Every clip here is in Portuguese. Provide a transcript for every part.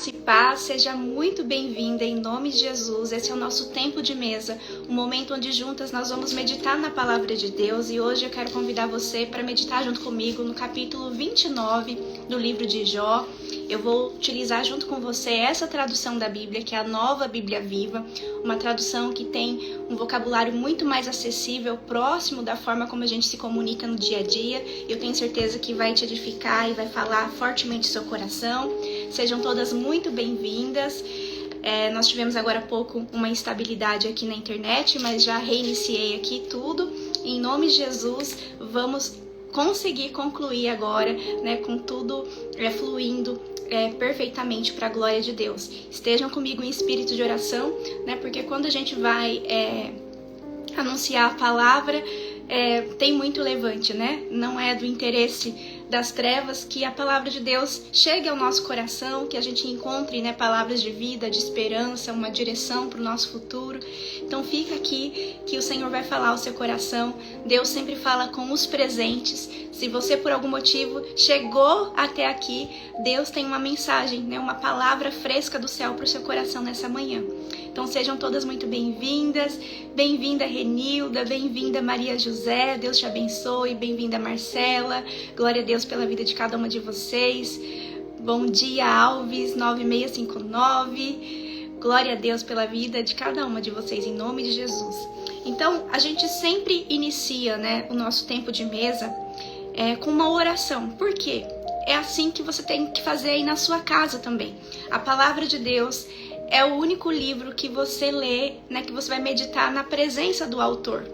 Graça e paz, seja muito bem-vinda em nome de Jesus. Esse é o nosso tempo de mesa, um momento onde juntas nós vamos meditar na palavra de Deus, e hoje eu quero convidar você para meditar junto comigo no capítulo 29 do livro de Jó. Eu vou utilizar junto com você essa tradução da Bíblia, que é a Nova Bíblia Viva, uma tradução que tem um vocabulário muito mais acessível, próximo da forma como a gente se comunica no dia a dia. Eu tenho certeza que vai te edificar e vai falar fortemente seu coração. Sejam todas muito bem-vindas. Nós tivemos agora há pouco uma instabilidade aqui na internet, mas já reiniciei aqui tudo. Em nome de Jesus, vamos conseguir concluir agora, né, com tudo fluindo perfeitamente para a glória de Deus. Estejam comigo em espírito de oração, né, porque quando a gente vai anunciar a palavra, tem muito levante, né? Não é do interesse das trevas que a palavra de Deus chegue ao nosso coração, que a gente encontre, né, palavras de vida, de esperança, uma direção para o nosso futuro. Então fica aqui que o Senhor vai falar ao seu coração. Deus sempre fala com os presentes. Se você por algum motivo chegou até aqui, Deus tem uma mensagem, né, uma palavra fresca do céu para o seu coração nessa manhã. Então sejam todas muito bem-vindas. Bem-vinda Renilda, bem-vinda Maria José, Deus te abençoe. Bem-vinda Marcela, glória a Deus pela vida de cada uma de vocês. Bom dia Alves 9659, glória a Deus pela vida de cada uma de vocês em nome de Jesus. Então a gente sempre inicia, né, o nosso tempo de mesa com uma oração. Por quê? É assim que você tem que fazer aí na sua casa também. A palavra de Deus é o único livro que você lê, né, que você vai meditar na presença do autor.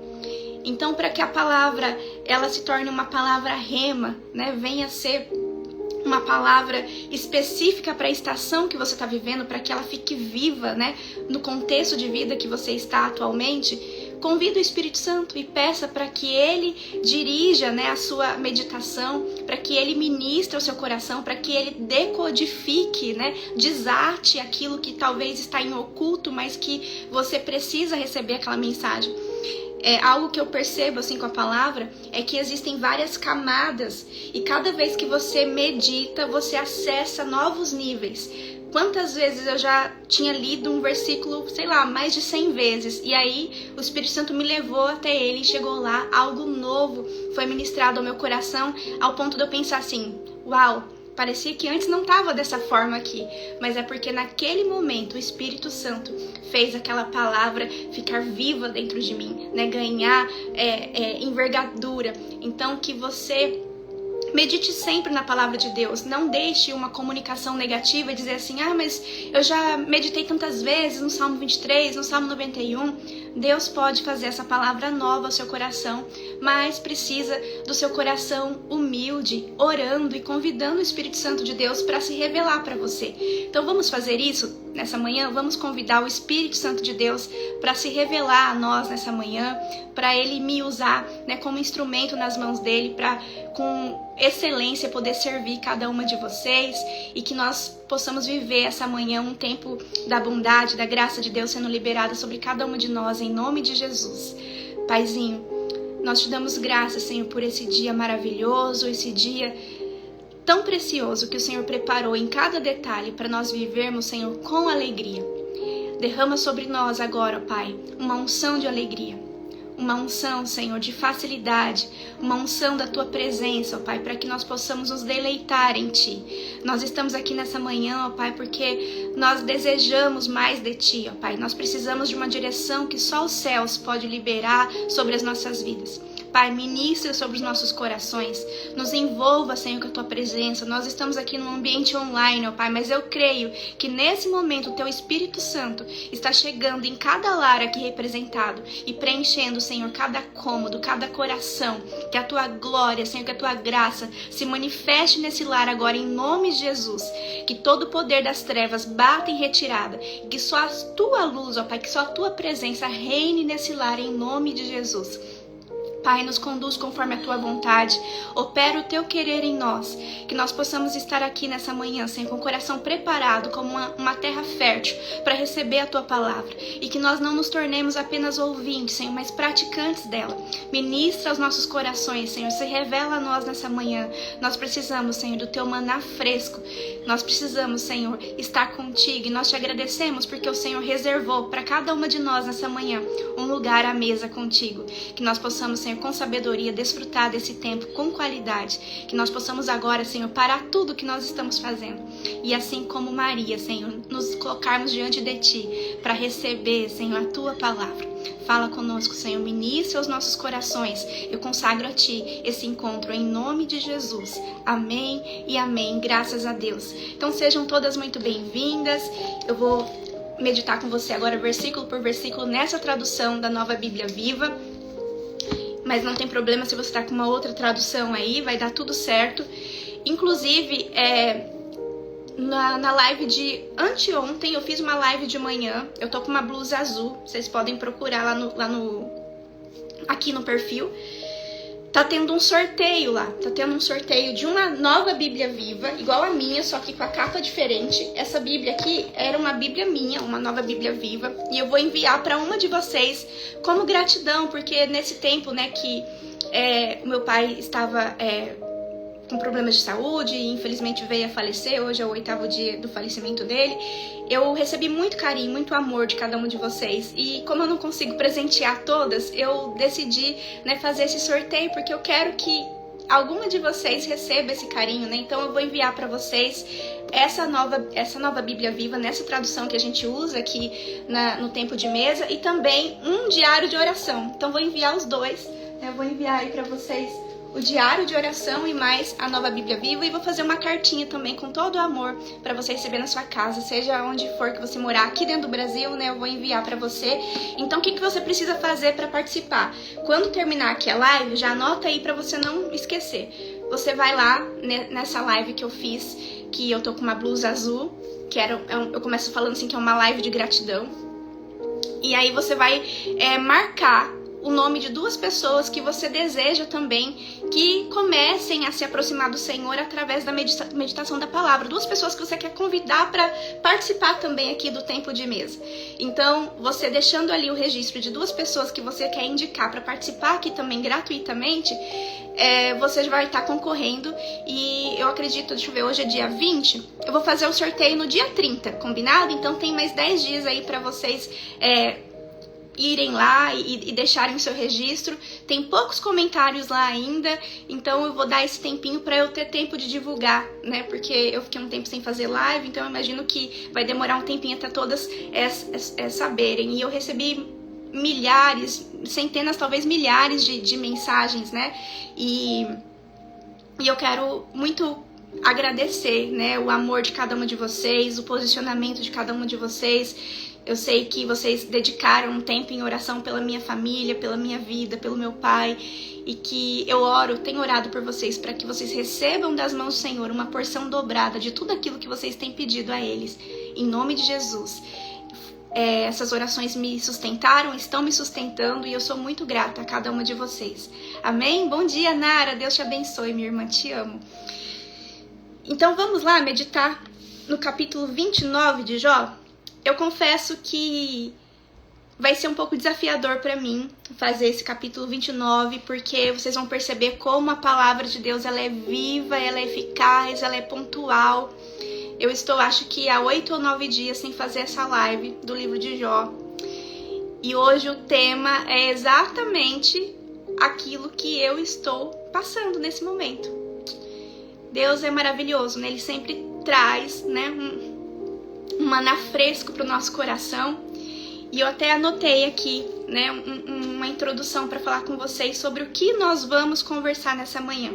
Então, para que a palavra ela se torne uma palavra rema, né, venha a ser uma palavra específica para a estação que você está vivendo, para que ela fique viva, né, no contexto de vida que você está atualmente, convida o Espírito Santo e peça para que Ele dirija, né, a sua meditação, para que Ele ministre o seu coração, para que Ele decodifique, né, desarte aquilo que talvez está em oculto, mas que você precisa receber aquela mensagem. Algo que eu percebo assim com a palavra é que existem várias camadas, e cada vez que você medita, você acessa novos níveis. Quantas vezes eu já tinha lido um versículo, sei lá, mais de 100 vezes, e aí o Espírito Santo me levou até ele e chegou lá, algo novo foi ministrado ao meu coração, ao ponto de eu pensar assim, uau, parecia que antes não estava dessa forma aqui, mas é porque naquele momento o Espírito Santo fez aquela palavra ficar viva dentro de mim, né, ganhar envergadura. Então que você medite sempre na palavra de Deus, não deixe uma comunicação negativa e dizer assim, mas eu já meditei tantas vezes no Salmo 23, no Salmo 91, Deus pode fazer essa palavra nova ao seu coração, mas precisa do seu coração humilde, orando e convidando o Espírito Santo de Deus para se revelar para você. Então vamos fazer isso nessa manhã, vamos convidar o Espírito Santo de Deus para se revelar a nós nessa manhã, para Ele me usar, né, como instrumento nas mãos dEle, para com excelência poder servir cada uma de vocês, e que nós possamos viver essa manhã um tempo da bondade, da graça de Deus sendo liberada sobre cada uma de nós, em nome de Jesus. Paizinho, nós te damos graças, Senhor, por esse dia maravilhoso, esse dia tão precioso que o Senhor preparou em cada detalhe para nós vivermos, Senhor, com alegria. Derrama sobre nós agora, Pai, uma unção de alegria. Uma unção, Senhor, de facilidade, uma unção da Tua presença, ó Pai, para que nós possamos nos deleitar em Ti. Nós estamos aqui nessa manhã, ó Pai, porque nós desejamos mais de Ti, ó Pai. Nós precisamos de uma direção que só os céus podem liberar sobre as nossas vidas. Pai, ministra sobre os nossos corações, nos envolva, Senhor, com a Tua presença. Nós estamos aqui num ambiente online, ó Pai, mas eu creio que nesse momento o Teu Espírito Santo está chegando em cada lar aqui representado e preenchendo, Senhor, cada cômodo, cada coração. Que a Tua glória, Senhor, que a Tua graça se manifeste nesse lar agora, em nome de Jesus. Que todo o poder das trevas bata em retirada e que só a Tua luz, ó Pai, que só a Tua presença reine nesse lar, em nome de Jesus. Pai, nos conduz conforme a Tua vontade. Opera o Teu querer em nós. Que nós possamos estar aqui nessa manhã, Senhor, com o coração preparado como uma terra fértil para receber a Tua palavra. E que nós não nos tornemos apenas ouvintes, Senhor, mas praticantes dela. Ministra aos nossos corações, Senhor. Se revela a nós nessa manhã. Nós precisamos, Senhor, do Teu maná fresco. Nós precisamos, Senhor, estar contigo. E nós te agradecemos porque o Senhor reservou para cada uma de nós nessa manhã um lugar à mesa contigo. Que nós possamos, Senhor, com sabedoria, desfrutar desse tempo com qualidade. Que nós possamos agora, Senhor, parar tudo que nós estamos fazendo. E assim como Maria, Senhor, nos colocarmos diante de Ti para receber, Senhor, a Tua palavra. Fala conosco, Senhor, ministra os nossos corações. Eu consagro a Ti esse encontro em nome de Jesus. Amém e amém. Graças a Deus. Então sejam todas muito bem-vindas. Eu vou meditar com você agora versículo por versículo nessa tradução da Nova Bíblia Viva. Mas não tem problema se você está com uma outra tradução aí, vai dar tudo certo. Inclusive, na live de anteontem, eu fiz uma live de manhã. Eu tô com uma blusa azul, vocês podem procurar aqui no perfil. Tá tendo um sorteio lá, tá tendo um sorteio de uma nova Bíblia Viva, igual a minha, só que com a capa diferente. Essa Bíblia aqui era uma Bíblia minha, uma nova Bíblia Viva, e eu vou enviar para uma de vocês como gratidão, porque nesse tempo, né, que o meu pai estava com problemas de saúde e infelizmente veio a falecer, hoje é o 8º dia do falecimento dele, eu recebi muito carinho, muito amor de cada um de vocês. E como eu não consigo presentear todas, eu decidi, né, fazer esse sorteio, porque eu quero que alguma de vocês receba esse carinho, né? Então eu vou enviar para vocês essa nova Bíblia Viva, nessa tradução que a gente usa aqui no tempo de mesa, e também um diário de oração. Então vou enviar os dois, né? Eu vou enviar aí para vocês o diário de oração e mais a nova Bíblia Viva, e vou fazer uma cartinha também com todo o amor para você receber na sua casa, seja onde for que você morar, aqui dentro do Brasil, né, eu vou enviar para você. Então o que você precisa fazer para participar? Quando terminar aqui a live, já anota aí para você não esquecer. Você vai lá, né, nessa live que eu fiz, que eu tô com uma blusa azul, que eu começo falando assim que é uma live de gratidão, e aí você vai marcar o nome de 2 pessoas que você deseja também que comecem a se aproximar do Senhor através da meditação da palavra. 2 pessoas que você quer convidar para participar também aqui do tempo de mesa. Então, você deixando ali o registro de 2 pessoas que você quer indicar para participar aqui também gratuitamente, você vai estar concorrendo. E eu acredito, deixa eu ver, hoje é dia 20, eu vou fazer o sorteio no dia 30, combinado? Então tem mais 10 dias aí para vocês irem lá e deixarem o seu registro. Tem poucos comentários lá ainda, então eu vou dar esse tempinho para eu ter tempo de divulgar, né? Porque eu fiquei um tempo sem fazer live, então eu imagino que vai demorar um tempinho até todas saberem. E eu recebi milhares, centenas, talvez milhares de mensagens, né? E eu quero muito agradecer, né, o amor de cada uma de vocês, o posicionamento de cada uma de vocês. Eu sei que vocês dedicaram um tempo em oração pela minha família, pela minha vida, pelo meu pai, e que eu tenho orado por vocês para que vocês recebam das mãos do Senhor uma porção dobrada de tudo aquilo que vocês têm pedido a eles, em nome de Jesus. Essas orações me sustentaram, estão me sustentando, e eu sou muito grata a cada uma de vocês. Amém? Bom dia, Nara, Deus te abençoe, minha irmã, te amo. Então vamos lá meditar no capítulo 29 de Jó. Eu confesso que vai ser um pouco desafiador para mim fazer esse capítulo 29, porque vocês vão perceber como a palavra de Deus ela é viva, ela é eficaz, ela é pontual. Eu estou, acho que há 8 ou 9 dias sem fazer essa live do livro de Jó. E hoje o tema é exatamente aquilo que eu estou passando nesse momento. Deus é maravilhoso, né? Ele sempre traz, né, um maná fresco para o nosso coração. E eu até anotei aqui, né, uma introdução para falar com vocês sobre o que nós vamos conversar nessa manhã.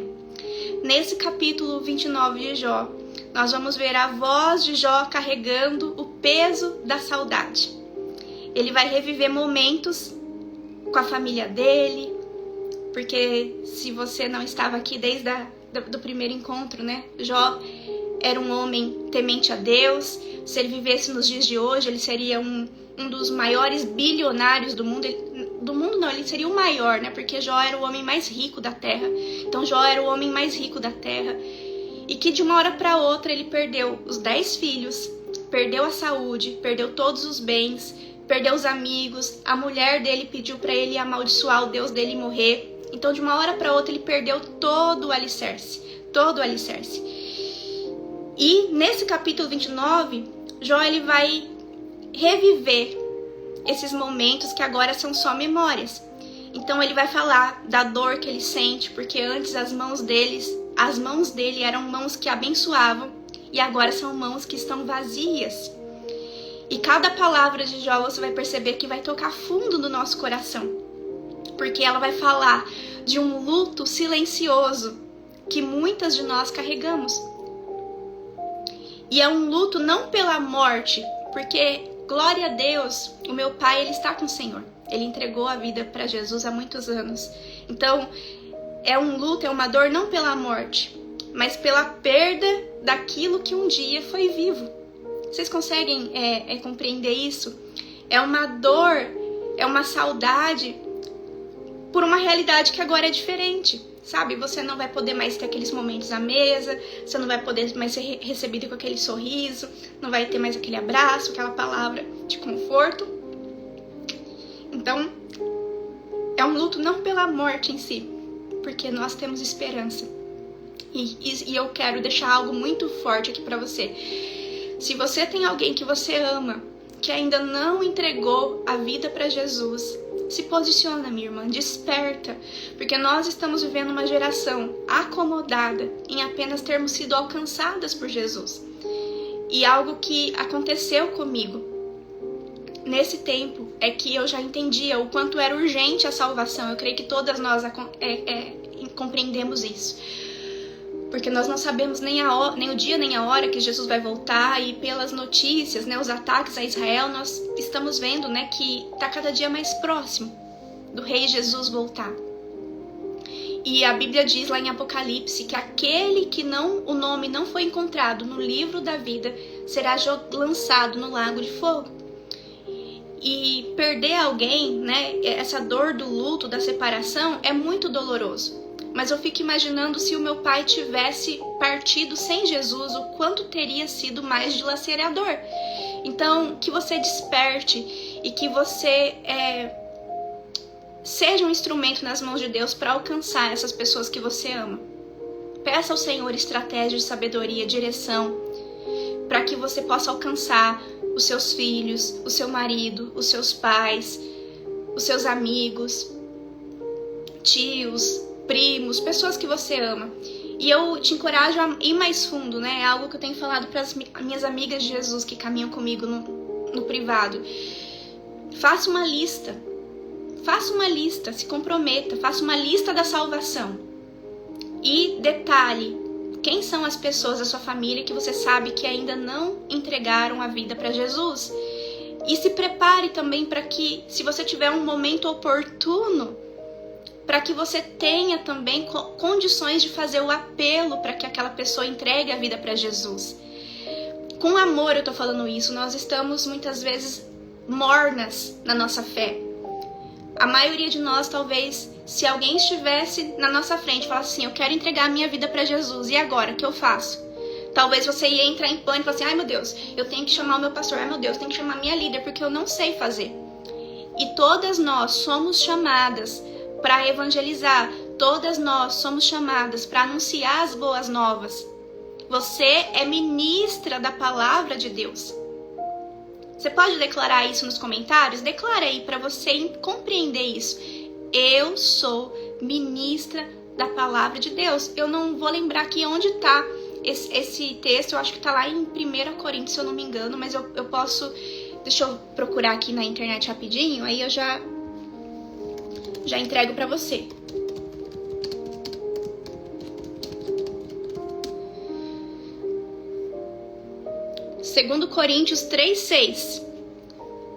Nesse capítulo 29 de Jó, nós vamos ver a voz de Jó carregando o peso da saudade. Ele vai reviver momentos com a família dele, porque se você não estava aqui desde do primeiro encontro, né, Jó era um homem temente a Deus. Se ele vivesse nos dias de hoje, ele seria um dos maiores bilionários do mundo. do mundo não, ele seria o maior, né? Porque Jó era o homem mais rico da terra. Então Jó era o homem mais rico da terra. E que de uma hora para outra ele perdeu os 10 filhos, perdeu a saúde, perdeu todos os bens, perdeu os amigos. A mulher dele pediu para ele amaldiçoar o Deus dele e morrer. Então de uma hora para outra ele perdeu todo o alicerce, todo o alicerce. E nesse capítulo 29, Jó ele vai reviver esses momentos que agora são só memórias. Então ele vai falar da dor que ele sente, porque antes as mãos dele eram mãos que abençoavam e agora são mãos que estão vazias. E cada palavra de Jó você vai perceber que vai tocar fundo no nosso coração, porque ela vai falar de um luto silencioso que muitas de nós carregamos. E é um luto não pela morte, porque glória a Deus, o meu pai ele está com o Senhor. Ele entregou a vida para Jesus há muitos anos. Então, é um luto, é uma dor não pela morte, mas pela perda daquilo que um dia foi vivo. Vocês conseguem compreender isso? É uma dor, é uma saudade por uma realidade que agora é diferente. Sabe, você não vai poder mais ter aqueles momentos à mesa, você não vai poder mais ser recebido com aquele sorriso, não vai ter mais aquele abraço, aquela palavra de conforto. Então, é um luto não pela morte em si, porque nós temos esperança. E eu quero deixar algo muito forte aqui pra você. Se você tem alguém que você ama, que ainda não entregou a vida pra Jesus, se posiciona, minha irmã, desperta, porque nós estamos vivendo uma geração acomodada em apenas termos sido alcançadas por Jesus. E algo que aconteceu comigo nesse tempo é que eu já entendia o quanto era urgente a salvação. Eu creio que todas nós compreendemos isso. Porque nós não sabemos nem o dia nem a hora que Jesus vai voltar, e pelas notícias, né, os ataques a Israel, nós estamos vendo, né, que está cada dia mais próximo do Rei Jesus voltar. E a Bíblia diz lá em Apocalipse que aquele que o nome não foi encontrado no livro da vida será lançado no lago de fogo. E perder alguém, né, essa dor do luto, da separação, é muito doloroso. Mas eu fico imaginando se o meu pai tivesse partido sem Jesus, o quanto teria sido mais dilacerador. Então, que você desperte e que você seja um instrumento nas mãos de Deus para alcançar essas pessoas que você ama. Peça ao Senhor estratégia de sabedoria, direção, para que você possa alcançar os seus filhos, o seu marido, os seus pais, os seus amigos, tios, primos, pessoas que você ama. E eu te encorajo a ir mais fundo, né? É algo que eu tenho falado para as minhas amigas de Jesus que caminham comigo no privado. Faça uma lista, se comprometa, faça uma lista da salvação. E detalhe, quem são as pessoas da sua família que você sabe que ainda não entregaram a vida para Jesus. E se prepare também para que, se você tiver um momento oportuno, para que você tenha também condições de fazer o apelo para que aquela pessoa entregue a vida para Jesus. Com amor eu tô falando isso, nós estamos muitas vezes mornas na nossa fé. A maioria de nós, talvez, se alguém estivesse na nossa frente e falasse assim, eu quero entregar a minha vida para Jesus, e agora, o que eu faço? Talvez você ia entrar em pânico e falar assim, ai meu Deus, eu tenho que chamar o meu pastor, ai meu Deus, eu tenho que chamar a minha líder, porque eu não sei fazer. E todas nós somos chamadas para evangelizar, todas nós somos chamadas para anunciar as boas novas. Você é ministra da palavra de Deus. Você pode declarar isso nos comentários? Declara aí para você compreender isso. Eu sou ministra da palavra de Deus. Eu não vou lembrar aqui onde está esse texto, eu acho que está lá em 1 Coríntios, se eu não me engano, mas eu posso... Deixa eu procurar aqui na internet rapidinho, aí eu já entrego para você. 2 Coríntios 3:6.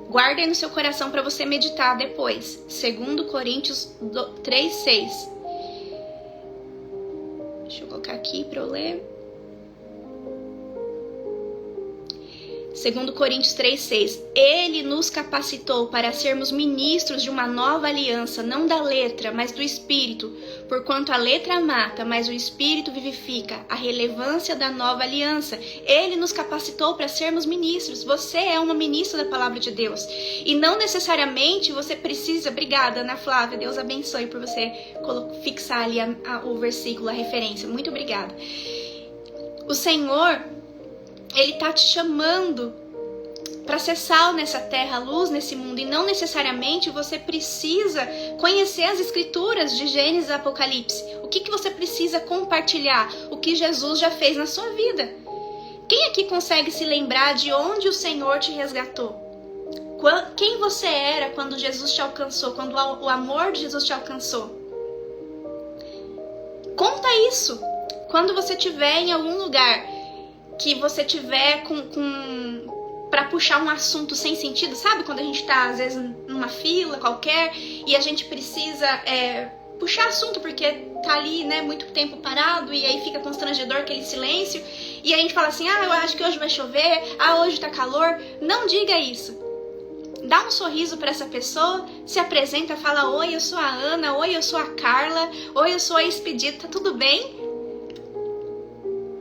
Guarda aí no seu coração para você meditar depois. 2 Coríntios 3:6. Deixa eu colocar aqui para eu ler. Segundo Coríntios 3:6, Ele nos capacitou para sermos ministros de uma nova aliança, não da letra, mas do Espírito, porquanto a letra mata, mas o Espírito vivifica. A relevância da nova aliança. Ele nos capacitou para sermos ministros. Você é uma ministra da palavra de Deus. E não necessariamente você precisa... Obrigada, Ana Flávia, Deus abençoe por você fixar ali o versículo, a referência. Muito obrigada. O Senhor... Ele tá te chamando para ser sal nessa terra, luz nesse mundo. E não necessariamente você precisa conhecer as escrituras de Gênesis e Apocalipse. O que você precisa compartilhar? O que Jesus já fez na sua vida. Quem aqui consegue se lembrar de onde o Senhor te resgatou? Quem você era quando Jesus te alcançou? Quando o amor de Jesus te alcançou? Conta isso. Quando você estiver em algum lugar... que você tiver para puxar um assunto sem sentido, sabe? Quando a gente tá, às vezes, numa fila qualquer e a gente precisa puxar assunto porque tá ali, né, muito tempo parado e aí fica constrangedor aquele silêncio e a gente fala assim, eu acho que hoje vai chover, hoje tá calor. Não diga isso. Dá um sorriso para essa pessoa, se apresenta, fala, oi, eu sou a Ana, oi, eu sou a Carla, oi, eu sou a Expedita, tudo bem?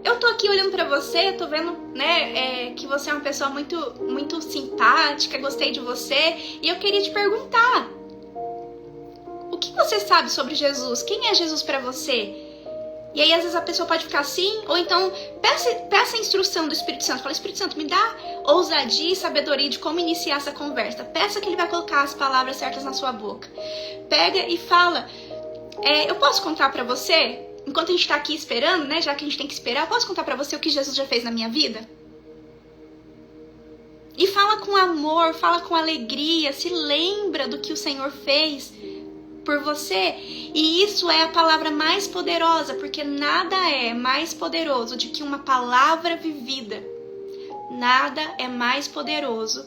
Eu tô aqui olhando pra você, tô vendo, né, que você é uma pessoa muito, muito simpática, gostei de você, e eu queria te perguntar, o que você sabe sobre Jesus? Quem é Jesus pra você? E aí, às vezes, a pessoa pode ficar assim, ou então, peça a instrução do Espírito Santo. Fala, Espírito Santo, me dá ousadia e sabedoria de como iniciar essa conversa. Peça que ele vai colocar as palavras certas na sua boca. Pega e fala, eu posso contar pra você? Enquanto a gente tá aqui esperando, né, já que a gente tem que esperar, eu posso contar pra você o que Jesus já fez na minha vida? E fala com amor, fala com alegria, se lembra do que o Senhor fez por você. E isso é a palavra mais poderosa, porque nada é mais poderoso do que uma palavra vivida. Nada é mais poderoso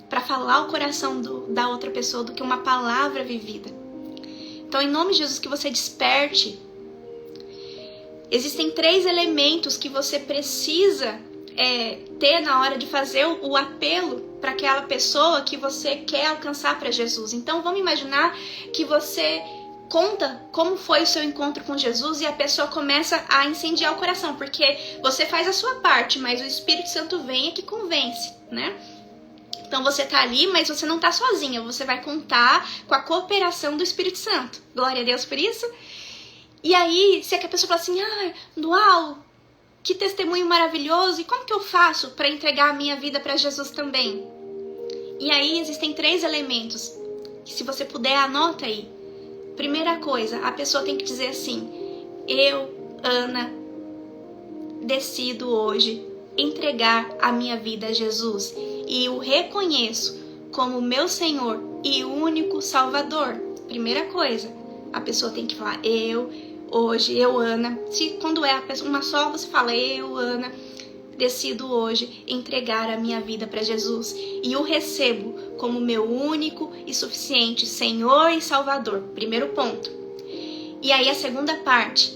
para falar o coração da outra pessoa do que uma palavra vivida. Então, em nome de Jesus, que você desperte. Existem 3 elementos que você precisa ter na hora de fazer o apelo para aquela pessoa que você quer alcançar para Jesus. Então, vamos imaginar que você conta como foi o seu encontro com Jesus e a pessoa começa a incendiar o coração, porque você faz a sua parte, mas o Espírito Santo vem e que convence, né? Então você tá ali, mas você não tá sozinha. Você vai contar com a cooperação do Espírito Santo. Glória a Deus por isso. E aí, se a pessoa fala assim, uau, que testemunho maravilhoso. E como que eu faço para entregar a minha vida para Jesus também? E aí existem 3 elementos. Que se você puder, anota aí. Primeira coisa, a pessoa tem que dizer assim, eu, Ana, decido hoje entregar a minha vida a Jesus e o reconheço como meu Senhor e único Salvador. Primeira coisa, a pessoa tem que falar, eu, Ana. Quando é uma só, você fala, eu, Ana, decido hoje entregar a minha vida para Jesus e o recebo como meu único e suficiente Senhor e Salvador. Primeiro ponto. E aí a segunda parte,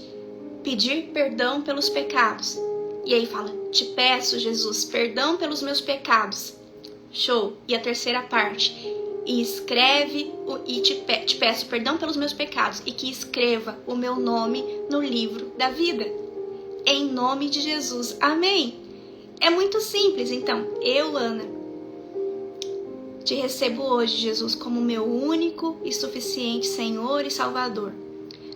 pedir perdão pelos pecados. E aí fala, te peço, Jesus, perdão pelos meus pecados. Show. E a terceira parte, e escreve, e te peço perdão pelos meus pecados, e que escreva o meu nome no livro da vida. Em nome de Jesus. Amém. É muito simples, então. Eu, Ana, te recebo hoje, Jesus, como meu único e suficiente Senhor e Salvador.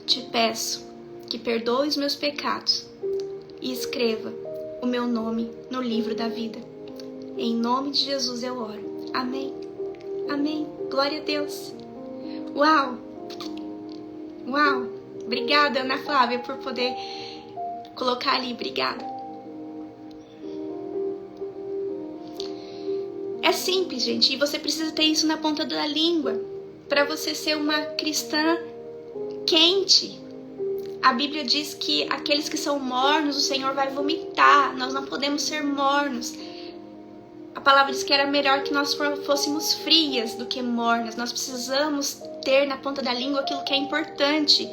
Te peço que perdoe os meus pecados e escreva o meu nome no livro da vida. Em nome de Jesus eu oro. Amém. Amém. Glória a Deus. Uau. Uau. Obrigada, Ana Flávia, por poder colocar ali. Obrigada. É simples, gente. E você precisa ter isso na ponta da língua para você ser uma cristã quente. A Bíblia diz que aqueles que são mornos, o Senhor vai vomitar. Nós não podemos ser mornos. A palavra diz que era melhor que nós fôssemos frias do que mornas. Nós precisamos ter na ponta da língua aquilo que é importante.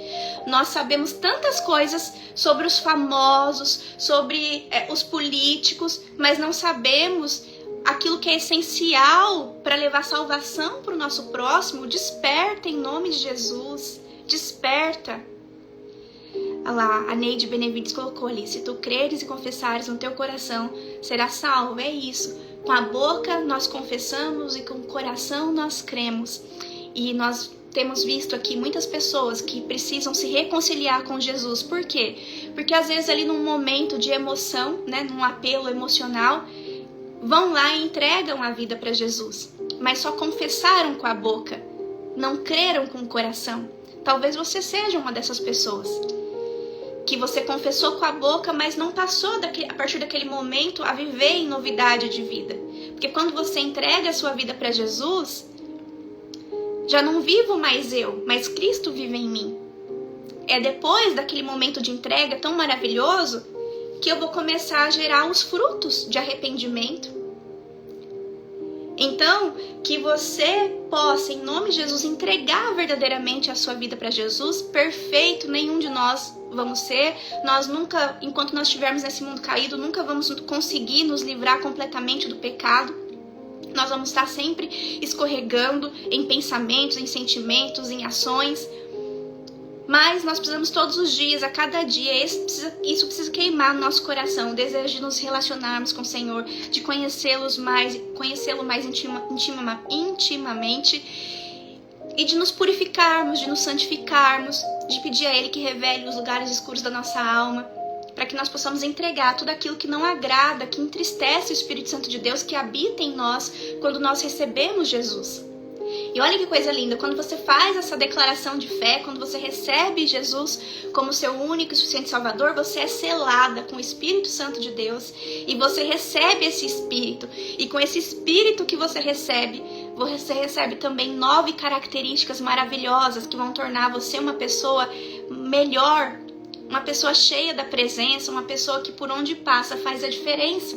Nós sabemos tantas coisas sobre os famosos, sobre os políticos, mas não sabemos aquilo que é essencial para levar salvação para o nosso próximo. Desperta em nome de Jesus. Desperta. Olha lá, a Neide Benevides colocou ali: se tu creres e confessares no teu coração, serás salvo. É isso. Com a boca nós confessamos e com o coração nós cremos. E nós temos visto aqui muitas pessoas que precisam se reconciliar com Jesus. Por quê? Porque às vezes ali num momento de emoção, né, num apelo emocional, vão lá e entregam a vida para Jesus, mas só confessaram com a boca, não creram com o coração. Talvez você seja uma dessas pessoas que você confessou com a boca, mas não passou a partir daquele momento a viver em novidade de vida. Porque quando você entrega a sua vida para Jesus, já não vivo mais eu, mas Cristo vive em mim. É depois daquele momento de entrega tão maravilhoso que eu vou começar a gerar os frutos de arrependimento. Então, que você possa, em nome de Jesus, entregar verdadeiramente a sua vida para Jesus. Perfeito, nenhum de nós vamos ser. Nós nunca, enquanto nós estivermos nesse mundo caído, nunca vamos conseguir nos livrar completamente do pecado. Nós vamos estar sempre escorregando em pensamentos, em sentimentos, em ações. Mas nós precisamos todos os dias, a cada dia, isso precisa queimar no nosso coração, o desejo de nos relacionarmos com o Senhor, de conhecê-lo mais intimamente e de nos purificarmos, de nos santificarmos, de pedir a Ele que revele os lugares escuros da nossa alma, para que nós possamos entregar tudo aquilo que não agrada, que entristece o Espírito Santo de Deus que habita em nós quando nós recebemos Jesus. E olha que coisa linda, quando você faz essa declaração de fé, quando você recebe Jesus como seu único e suficiente Salvador, você é selada com o Espírito Santo de Deus e você recebe esse Espírito. E com esse Espírito que você recebe também 9 características maravilhosas que vão tornar você uma pessoa melhor, uma pessoa cheia da presença, uma pessoa que por onde passa faz a diferença.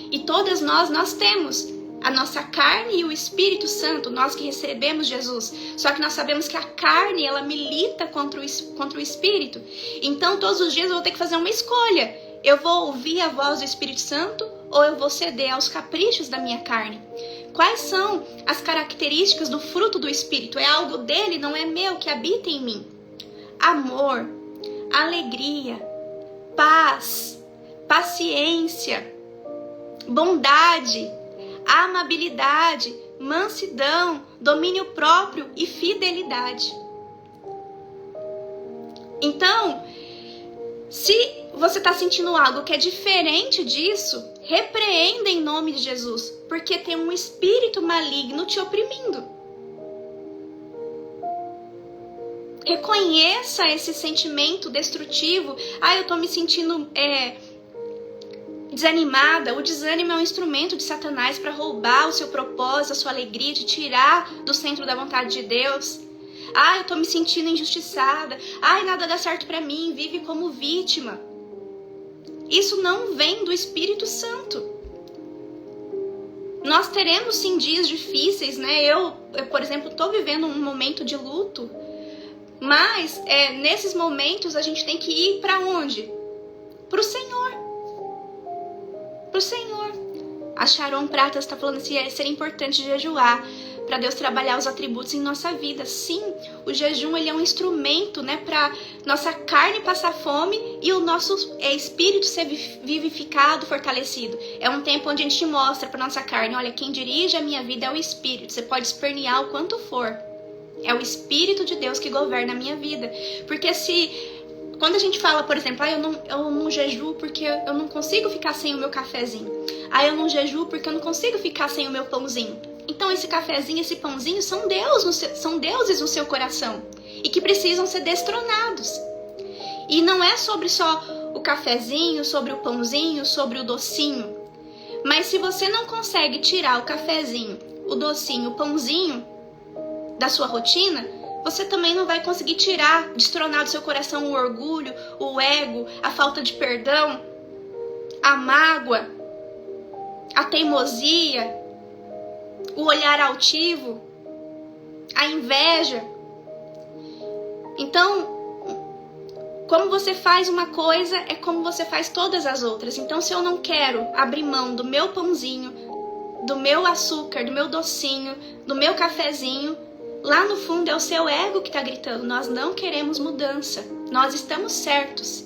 E todas nós temos a nossa carne e o Espírito Santo, nós que recebemos Jesus. Só que nós sabemos que a carne, ela milita contra o Espírito. Então, todos os dias eu vou ter que fazer uma escolha. Eu vou ouvir a voz do Espírito Santo ou eu vou ceder aos caprichos da minha carne? Quais são as características do fruto do Espírito? É algo dele, não é meu, que habita em mim. Amor, alegria, paz, paciência, bondade, amabilidade, mansidão, domínio próprio e fidelidade. Então, se você está sentindo algo que é diferente disso, repreenda em nome de Jesus, porque tem um espírito maligno te oprimindo. Reconheça esse sentimento destrutivo. Eu estou me sentindo desanimada. O desânimo é um instrumento de Satanás para roubar o seu propósito, a sua alegria, de tirar do centro da vontade de Deus. Eu tô me sentindo injustiçada. Nada dá certo para mim. Vive como vítima. Isso não vem do Espírito Santo. Nós teremos sim dias difíceis, né? Eu por exemplo, tô vivendo um momento de luto. Mas nesses momentos a gente tem que ir para onde? Pro Senhor. Pro Senhor. A Sharon Pratas está falando assim, seria importante jejuar para Deus trabalhar os atributos em nossa vida. Sim, o jejum ele é um instrumento, né, para nossa carne passar fome e o nosso espírito ser vivificado, fortalecido. É um tempo onde a gente mostra para nossa carne, olha, quem dirige a minha vida é o Espírito. Você pode espernear o quanto for. É o Espírito de Deus que governa a minha vida. Porque quando a gente fala, por exemplo, eu não jejuo porque eu não consigo ficar sem o meu cafezinho. Eu não jejuo porque eu não consigo ficar sem o meu pãozinho. Então esse cafezinho, esse pãozinho são deuses no seu coração e que precisam ser destronados. E não é sobre só o cafezinho, sobre o pãozinho, sobre o docinho. Mas se você não consegue tirar o cafezinho, o docinho, o pãozinho da sua rotina, você também não vai conseguir destronar do seu coração o orgulho, o ego, a falta de perdão, a mágoa, a teimosia, o olhar altivo, a inveja. Então, como você faz uma coisa é como você faz todas as outras. Então, se eu não quero abrir mão do meu pãozinho, do meu açúcar, do meu docinho, do meu cafezinho, lá no fundo é o seu ego que está gritando. Nós não queremos mudança. Nós estamos certos.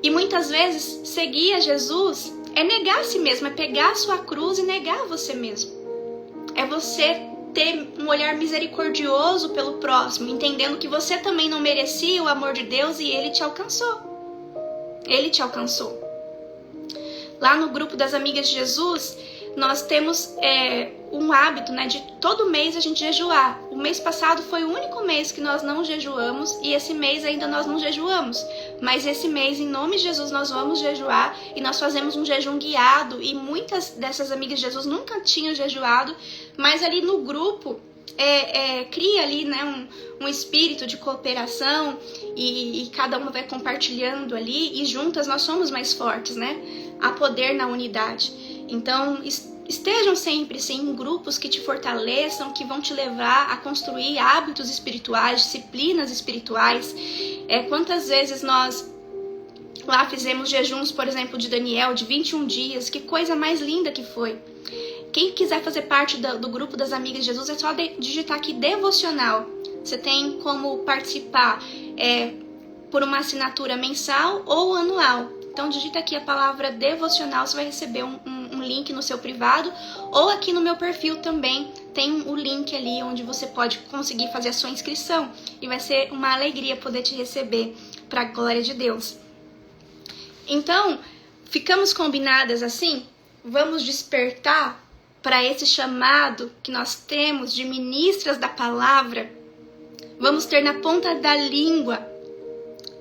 E muitas vezes, seguir a Jesus é negar a si mesmo, é pegar a sua cruz e negar você mesmo. É você ter um olhar misericordioso pelo próximo, entendendo que você também não merecia o amor de Deus e Ele te alcançou. Ele te alcançou. Lá no grupo das Amigas de Jesus, nós temos um hábito, né, de todo mês a gente jejuar. O mês passado foi o único mês que nós não jejuamos e esse mês ainda nós não jejuamos. Mas esse mês, em nome de Jesus, nós vamos jejuar e nós fazemos um jejum guiado. E muitas dessas Amigas de Jesus nunca tinham jejuado, mas ali no grupo cria ali, né, um espírito de cooperação e cada uma vai compartilhando ali e juntas nós somos mais fortes, né? Há poder na unidade. Então, estejam sempre sim, em grupos que te fortaleçam, que vão te levar a construir hábitos espirituais, disciplinas espirituais. Quantas vezes nós lá fizemos jejuns, por exemplo, de Daniel, de 21 dias, que coisa mais linda que foi. Quem quiser fazer parte do grupo das Amigas de Jesus, é só digitar aqui devocional. Você tem como participar por uma assinatura mensal ou anual. Então digita aqui a palavra devocional, você vai receber um link no seu privado, ou aqui no meu perfil também tem o link ali onde você pode conseguir fazer a sua inscrição. E vai ser uma alegria poder te receber para a glória de Deus. Então, ficamos combinadas assim? Vamos despertar para esse chamado que nós temos de ministras da palavra. Vamos ter na ponta da língua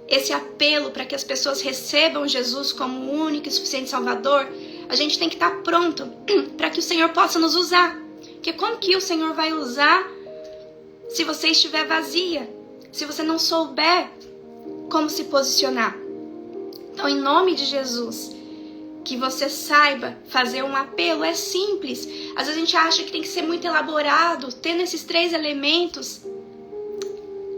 esse apelo para que as pessoas recebam Jesus como o único e suficiente Salvador. A gente tem que estar pronto para que o Senhor possa nos usar. Porque como que o Senhor vai usar se você estiver vazia? Se você não souber como se posicionar? Então, em nome de Jesus, que você saiba fazer um apelo. É simples. Às vezes a gente acha que tem que ser muito elaborado. Tendo esses 3 elementos,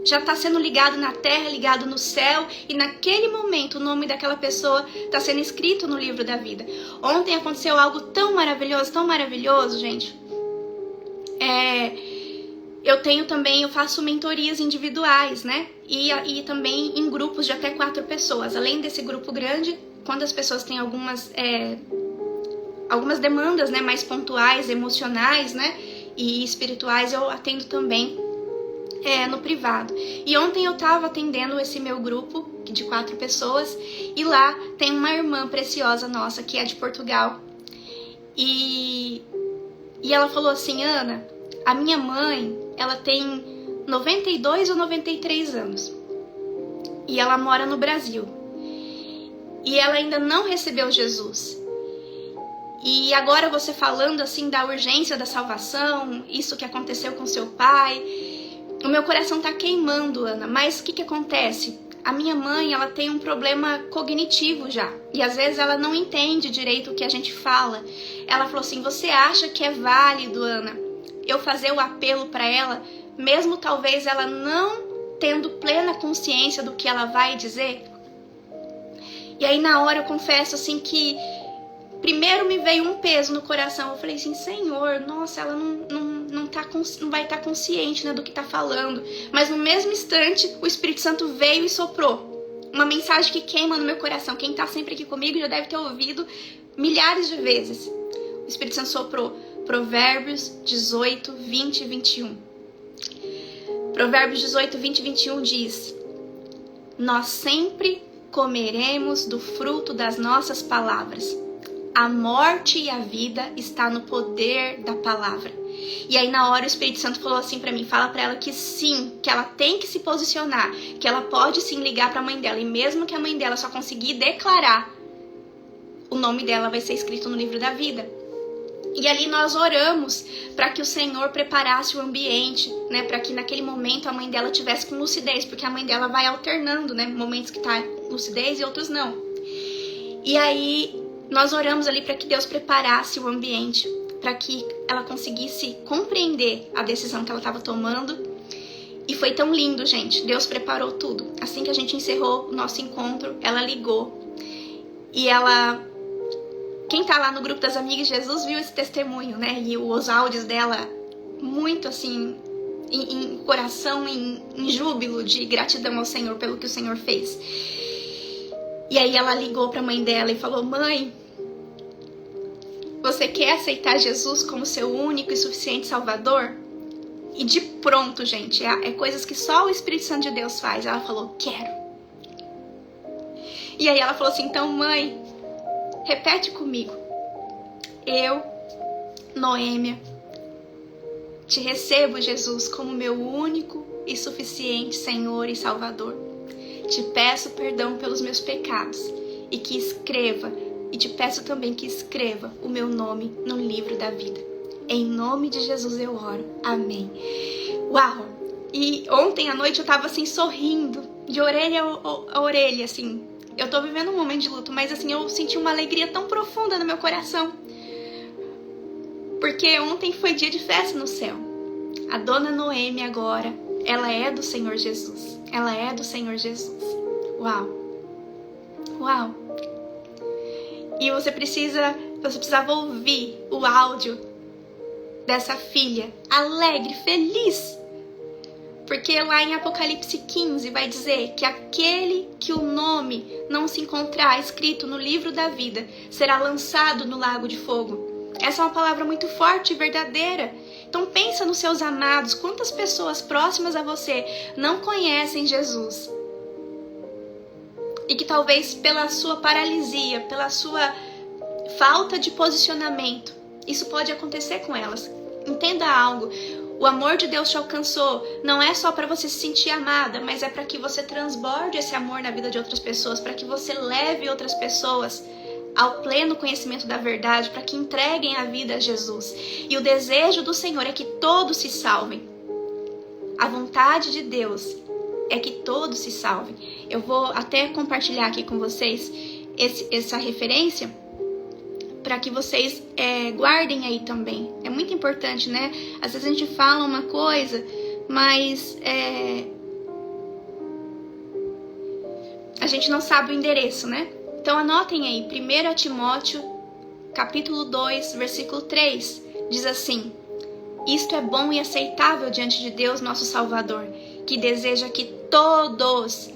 já está sendo ligado na terra, ligado no céu, e naquele momento o nome daquela pessoa está sendo escrito no livro da vida. Ontem aconteceu algo tão maravilhoso, gente. Eu faço mentorias individuais, né? E também em grupos de até 4 pessoas. Além desse grupo grande, quando as pessoas têm algumas demandas, né, mais pontuais, emocionais, né, e espirituais, eu atendo também no privado. E ontem eu estava atendendo esse meu grupo de 4 pessoas e lá tem uma irmã preciosa nossa que é de Portugal e ela falou assim: Ana, a minha mãe, ela tem 92 ou 93 anos e ela mora no Brasil e ela ainda não recebeu Jesus. E agora você falando assim da urgência da salvação, isso que aconteceu com seu pai, o meu coração tá queimando, Ana. Mas o que acontece? A minha mãe, ela tem um problema cognitivo já. E às vezes ela não entende direito o que a gente fala. Ela falou assim: você acha que é válido, Ana, eu fazer o apelo para ela, mesmo talvez ela não tendo plena consciência do que ela vai dizer? E aí na hora eu confesso assim que primeiro me veio um peso no coração. Eu falei assim: Senhor, nossa, ela não vai estar consciente, né, do que está falando. Mas no mesmo instante, o Espírito Santo veio e soprou uma mensagem que queima no meu coração. Quem está sempre aqui comigo já deve ter ouvido milhares de vezes. O Espírito Santo soprou Provérbios 18, 20 e 21. Provérbios 18, 20 e 21 diz: nós sempre comeremos do fruto das nossas palavras. A morte e a vida está no poder da palavra. E aí na hora o Espírito Santo falou assim pra mim: fala pra ela que sim, que ela tem que se posicionar, que ela pode sim ligar pra mãe dela. E mesmo que a mãe dela só conseguir declarar, o nome dela vai ser escrito no livro da vida. E ali nós oramos para que o Senhor preparasse o ambiente, né, para que naquele momento a mãe dela tivesse com lucidez, porque a mãe dela vai alternando, né, momentos que tá lucidez e outros não. E aí Nós oramos ali para que Deus preparasse o ambiente, para que ela conseguisse compreender a decisão que ela estava tomando. E foi tão lindo, gente. Deus preparou tudo. Assim que a gente encerrou o nosso encontro, ela ligou. E ela... Quem tá lá no grupo das Amigas de Jesus viu esse testemunho, né? E os áudios dela, muito assim, em coração, em júbilo de gratidão ao Senhor pelo que o Senhor fez. E aí ela ligou pra mãe dela e falou: mãe, você quer aceitar Jesus como seu único e suficiente Salvador? E de pronto, gente, é coisas que só o Espírito Santo de Deus faz. Ela falou: quero. E aí ela falou assim: então, mãe, repete comigo. Eu, Noêmia, te recebo, Jesus, como meu único e suficiente Senhor e Salvador. Te peço perdão pelos meus pecados e que escreva, e te peço também que escreva o meu nome no livro da vida. Em nome de Jesus eu oro. Amém. Uau! E ontem à noite eu tava assim sorrindo, de orelha a orelha, assim. Eu tô vivendo um momento de luto, mas assim, eu senti uma alegria tão profunda no meu coração. Porque ontem foi dia de festa no céu. A dona Noemi agora, ela é do Senhor Jesus. Ela é do Senhor Jesus. Uau! Uau! E você precisava ouvir o áudio dessa filha alegre, feliz. Porque lá em Apocalipse 15 vai dizer que aquele que o nome não se encontrar escrito no livro da vida será lançado no lago de fogo. Essa é uma palavra muito forte e verdadeira. Então pensa nos seus amados, quantas pessoas próximas a você não conhecem Jesus. E que talvez pela sua paralisia, pela sua falta de posicionamento, isso pode acontecer com elas. Entenda algo. O amor de Deus te alcançou. Não é só para você se sentir amada, mas é para que você transborde esse amor na vida de outras pessoas, para que você leve outras pessoas ao pleno conhecimento da verdade, para que entreguem a vida a Jesus. E o desejo do Senhor é que todos se salvem. A vontade de Deus é que todos se salvem. Eu vou até compartilhar aqui com vocês essa referência, para que vocês guardem aí também. É muito importante, né? Às vezes a gente fala uma coisa, mas a gente não sabe o endereço, né? Então anotem aí, 1 Timóteo, capítulo 2, versículo 3, diz assim: isto é bom e aceitável diante de Deus, nosso Salvador, que deseja que todos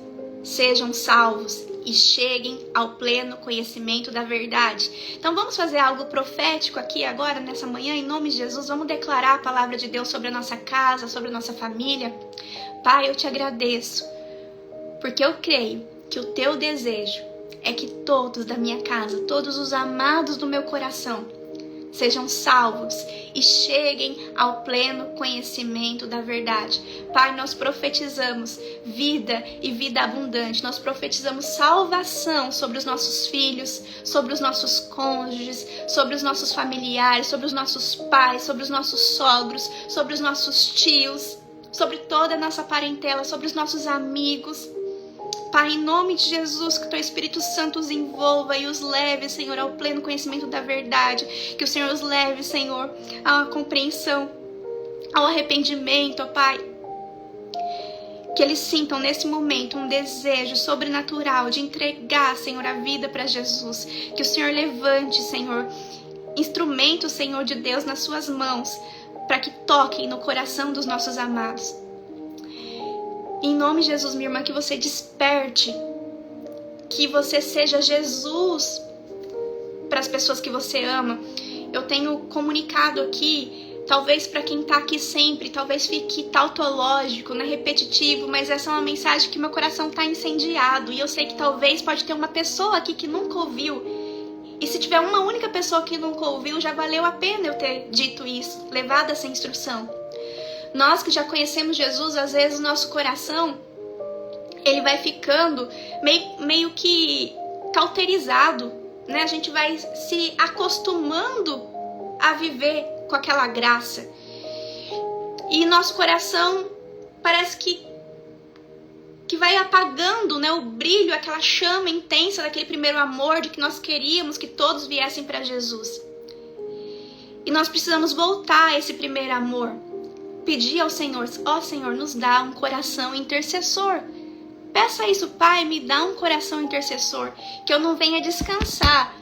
sejam salvos e cheguem ao pleno conhecimento da verdade. Então vamos fazer algo profético aqui agora, nessa manhã, em nome de Jesus. Vamos declarar a palavra de Deus sobre a nossa casa, sobre a nossa família. Pai, eu te agradeço, porque eu creio que o teu desejo é que todos da minha casa, todos os amados do meu coração, sejam salvos e cheguem ao pleno conhecimento da verdade. Pai, nós profetizamos vida e vida abundante. Nós profetizamos salvação sobre os nossos filhos, sobre os nossos cônjuges, sobre os nossos familiares, sobre os nossos pais, sobre os nossos sogros, sobre os nossos tios, sobre toda a nossa parentela, sobre os nossos amigos. Pai, em nome de Jesus, que o Teu Espírito Santo os envolva e os leve, Senhor, ao pleno conhecimento da verdade. Que o Senhor os leve, Senhor, à compreensão, ao arrependimento, ó Pai. Que eles sintam nesse momento um desejo sobrenatural de entregar, Senhor, a vida para Jesus. Que o Senhor levante, Senhor, instrumentos, Senhor, de Deus nas suas mãos, para que toquem no coração dos nossos amados. Em nome de Jesus, minha irmã, que você desperte, que você seja Jesus para as pessoas que você ama. Eu tenho comunicado aqui, talvez para quem está aqui sempre, talvez fique tautológico, né, repetitivo, mas essa é uma mensagem que meu coração está incendiado. E eu sei que talvez pode ter uma pessoa aqui que nunca ouviu. E se tiver uma única pessoa que nunca ouviu, já valeu a pena eu ter dito isso, levado essa instrução. Nós que já conhecemos Jesus, às vezes o nosso coração, ele vai ficando meio que cauterizado, né? A gente vai se acostumando a viver com aquela graça. E nosso coração parece que que vai apagando, né, o brilho, aquela chama intensa daquele primeiro amor de que nós queríamos que todos viessem para Jesus. E nós precisamos voltar a esse primeiro amor. Pedir ao Senhor, ó Senhor, nos dá um coração intercessor. Peça isso, Pai, me dá um coração intercessor, que eu não venha descansar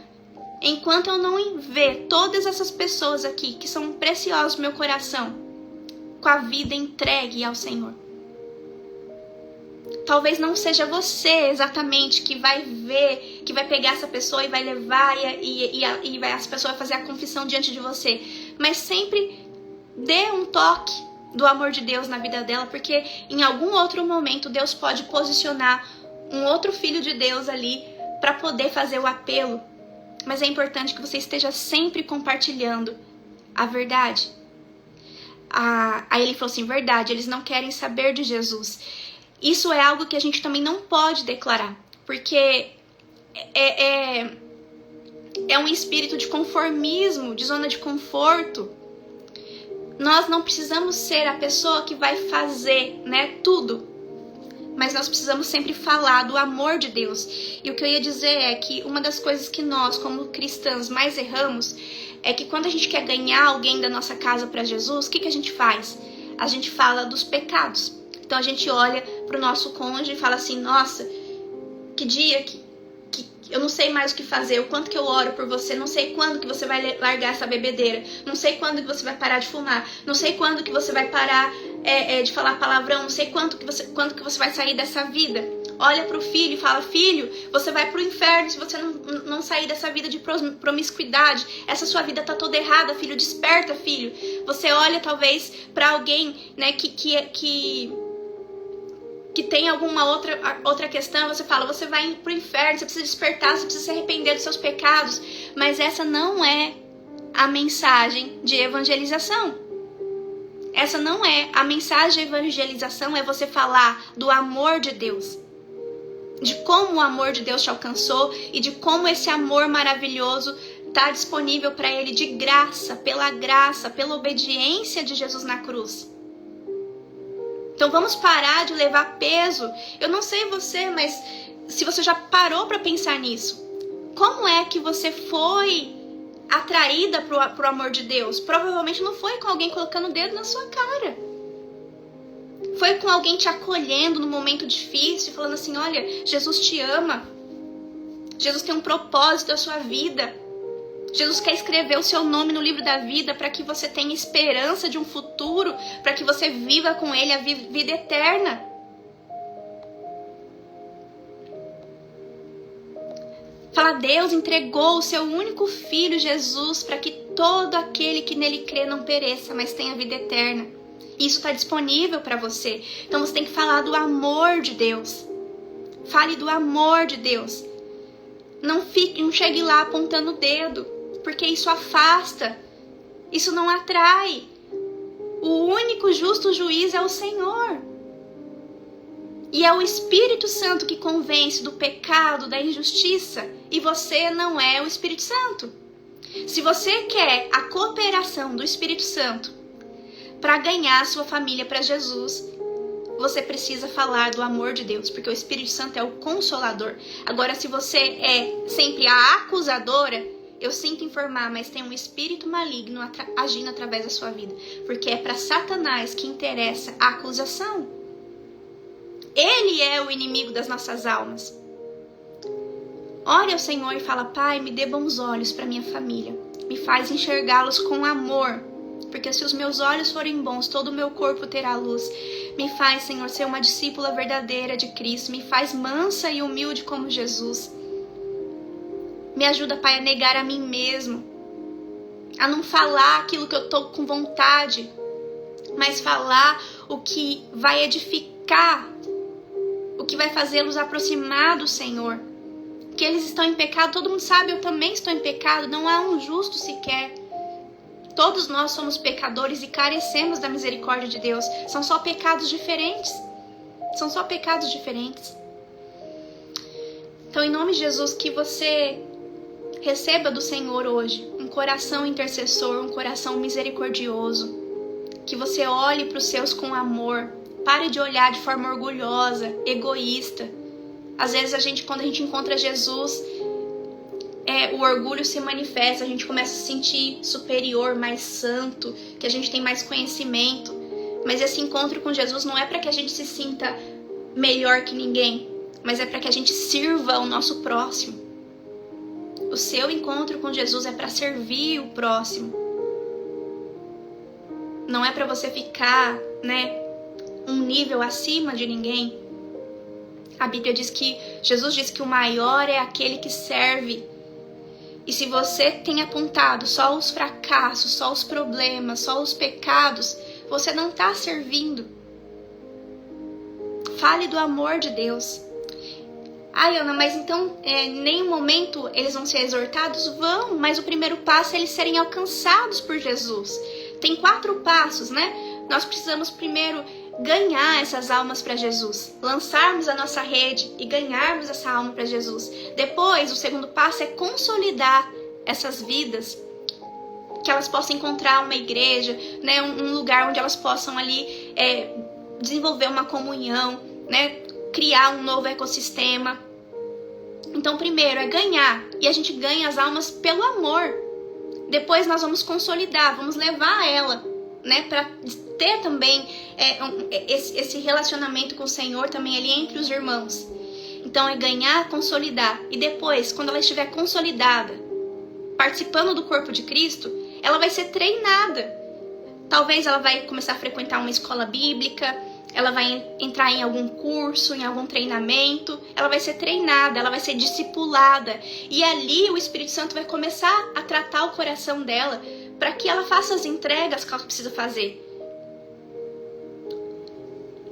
enquanto eu não ver todas essas pessoas aqui que são preciosas no meu coração, com a vida entregue ao Senhor. Talvez não seja você exatamente que vai ver, que vai pegar essa pessoa e vai levar e essa pessoa vai fazer a confissão diante de você. Mas sempre dê um toque do amor de Deus na vida dela, porque em algum outro momento Deus pode posicionar um outro filho de Deus ali para poder fazer o apelo. Mas é importante que você esteja sempre compartilhando a verdade. Aí ele falou assim, verdade, eles não querem saber de Jesus. Isso é algo que a gente também não pode declarar, porque é um espírito de conformismo, de zona de conforto. Nós não precisamos ser a pessoa que vai fazer, né, tudo, mas nós precisamos sempre falar do amor de Deus. E o que eu ia dizer é que uma das coisas que nós, como cristãs, mais erramos é que quando a gente quer ganhar alguém da nossa casa para Jesus, o que a gente faz? A gente fala dos pecados. Então a gente olha para o nosso cônjuge e fala assim, nossa, que dia que eu não sei mais o que fazer, o quanto que eu oro por você, não sei quando que você vai largar essa bebedeira, não sei quando que você vai parar de fumar, não sei quando que você vai parar de falar palavrão, não sei quando que você vai sair dessa vida. Olha para o filho e fala, filho, você vai para o inferno se você não sair dessa vida de promiscuidade. Essa sua vida tá toda errada, filho, desperta, filho. Você olha talvez para alguém, né, que tem alguma outra questão, você fala, você vai pro inferno, você precisa despertar, você precisa se arrepender dos seus pecados. Mas essa não é a mensagem de evangelização. Essa não é a mensagem de evangelização, é você falar do amor de Deus. De como o amor de Deus te alcançou e de como esse amor maravilhoso está disponível para ele de graça, pela obediência de Jesus na cruz. Então vamos parar de levar peso. Eu não sei você, mas se você já parou para pensar nisso, como é que você foi atraída pro amor de Deus? Provavelmente não foi com alguém colocando o dedo na sua cara. Foi com alguém te acolhendo no momento difícil, falando assim, olha, Jesus te ama. Jesus tem um propósito da sua vida. Jesus quer escrever o seu nome no livro da vida para que você tenha esperança de um futuro, para que você viva com Ele a vida eterna. Fala, Deus entregou o seu único filho, Jesus, para que todo aquele que nele crê não pereça, mas tenha vida eterna. Isso está disponível para você. Então você tem que falar do amor de Deus. Fale do amor de Deus. Não chegue lá apontando o dedo, porque isso afasta, isso não atrai. O único justo juiz é o Senhor. E é o Espírito Santo que convence do pecado, da injustiça, e você não é o Espírito Santo. Se você quer a cooperação do Espírito Santo para ganhar a sua família para Jesus, você precisa falar do amor de Deus, porque o Espírito Santo é o consolador. Agora, se você é sempre a acusadora, eu sinto informar, mas tem um espírito maligno agindo através da sua vida, porque é para Satanás que interessa a acusação. Ele é o inimigo das nossas almas. Ore ao Senhor e fala, Pai, me dê bons olhos para minha família, me faz enxergá-los com amor, porque se os meus olhos forem bons, todo o meu corpo terá luz. Me faz, Senhor, ser uma discípula verdadeira de Cristo. Me faz mansa e humilde como Jesus. Me ajuda, Pai, a negar a mim mesmo. A não falar aquilo que eu estou com vontade, mas falar o que vai edificar, o que vai fazê-los aproximar do Senhor. Que eles estão em pecado, todo mundo sabe, eu também estou em pecado. Não há um justo sequer. Todos nós somos pecadores e carecemos da misericórdia de Deus. São só pecados diferentes. São só pecados diferentes. Então, em nome de Jesus, que você receba do Senhor hoje um coração intercessor, um coração misericordioso. Que você olhe para os seus com amor. Pare de olhar de forma orgulhosa, egoísta. Às vezes quando a gente encontra Jesus, o orgulho se manifesta, a gente começa a se sentir superior, mais santo, que a gente tem mais conhecimento. Mas esse encontro com Jesus não é para que a gente se sinta melhor que ninguém, mas é para que a gente sirva o nosso próximo. O seu encontro com Jesus é para servir o próximo. Não é para você ficar, um nível acima de ninguém. A Bíblia diz que Jesus diz que o maior é aquele que serve. E se você tem apontado só os fracassos, só os problemas, só os pecados, você não está servindo. Fale do amor de Deus. Ai, Ana, mas então em nenhum momento eles vão ser exortados? Vão, mas o primeiro passo é eles serem alcançados por Jesus. Tem 4 passos, Nós precisamos primeiro ganhar essas almas para Jesus, lançarmos a nossa rede e ganharmos essa alma para Jesus. Depois, o segundo passo é consolidar essas vidas, que elas possam encontrar uma igreja, um lugar onde elas possam ali desenvolver uma comunhão, criar um novo ecossistema. Então, primeiro é ganhar, e a gente ganha as almas pelo amor. Depois nós vamos consolidar, vamos levar ela, para ter também esse relacionamento com o Senhor também ali entre os irmãos. Então é ganhar, consolidar. E depois, quando ela estiver consolidada, participando do corpo de Cristo, ela vai ser treinada. Talvez ela vai começar a frequentar uma escola bíblica, ela vai entrar em algum curso, em algum treinamento, ela vai ser treinada, ela vai ser discipulada. E ali o Espírito Santo vai começar a tratar o coração dela para que ela faça as entregas que ela precisa fazer.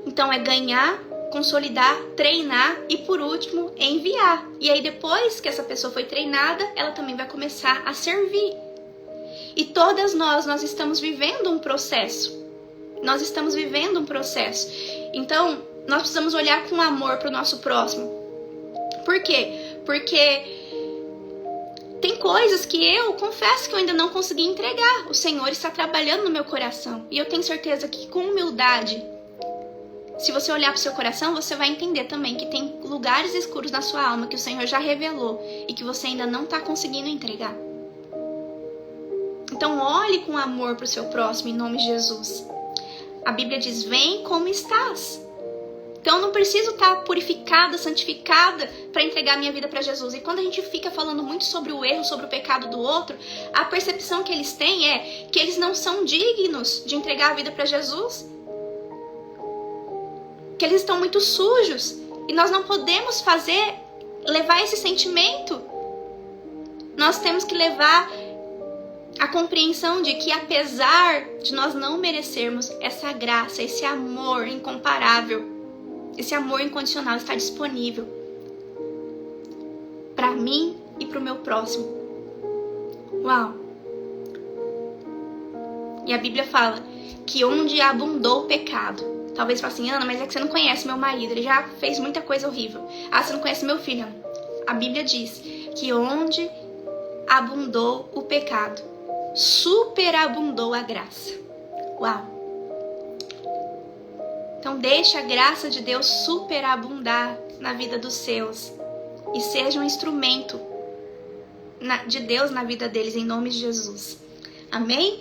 Então é ganhar, consolidar, treinar e por último enviar. E aí depois que essa pessoa foi treinada, ela também vai começar a servir. E todas nós estamos vivendo um processo. Nós estamos vivendo um processo. Então nós precisamos olhar com amor para o nosso próximo. Por quê? Porque tem coisas que eu confesso que eu ainda não consegui entregar. O Senhor está trabalhando no meu coração. E eu tenho certeza que com humildade, se você olhar para o seu coração, você vai entender também que tem lugares escuros na sua alma que o Senhor já revelou e que você ainda não está conseguindo entregar. Então olhe com amor para o seu próximo em nome de Jesus. A Bíblia diz, vem como estás. Então eu não preciso estar purificada, santificada para entregar minha vida para Jesus. E quando a gente fica falando muito sobre o erro, sobre o pecado do outro, a percepção que eles têm é que eles não são dignos de entregar a vida para Jesus. Que eles estão muito sujos. E nós não podemos levar esse sentimento. Nós temos que levar a compreensão de que apesar de nós não merecermos essa graça, esse amor incomparável, esse amor incondicional está disponível para mim e para o meu próximo. Uau! E a Bíblia fala que onde abundou o pecado, talvez você fale assim, Ana, mas é que você não conhece meu marido, ele já fez muita coisa horrível. Ah, você não conhece meu filho. A Bíblia diz que onde abundou o pecado, superabundou a graça. Uau! Então deixa a graça de Deus superabundar na vida dos seus e seja um instrumento de Deus na vida deles, em nome de Jesus. Amém?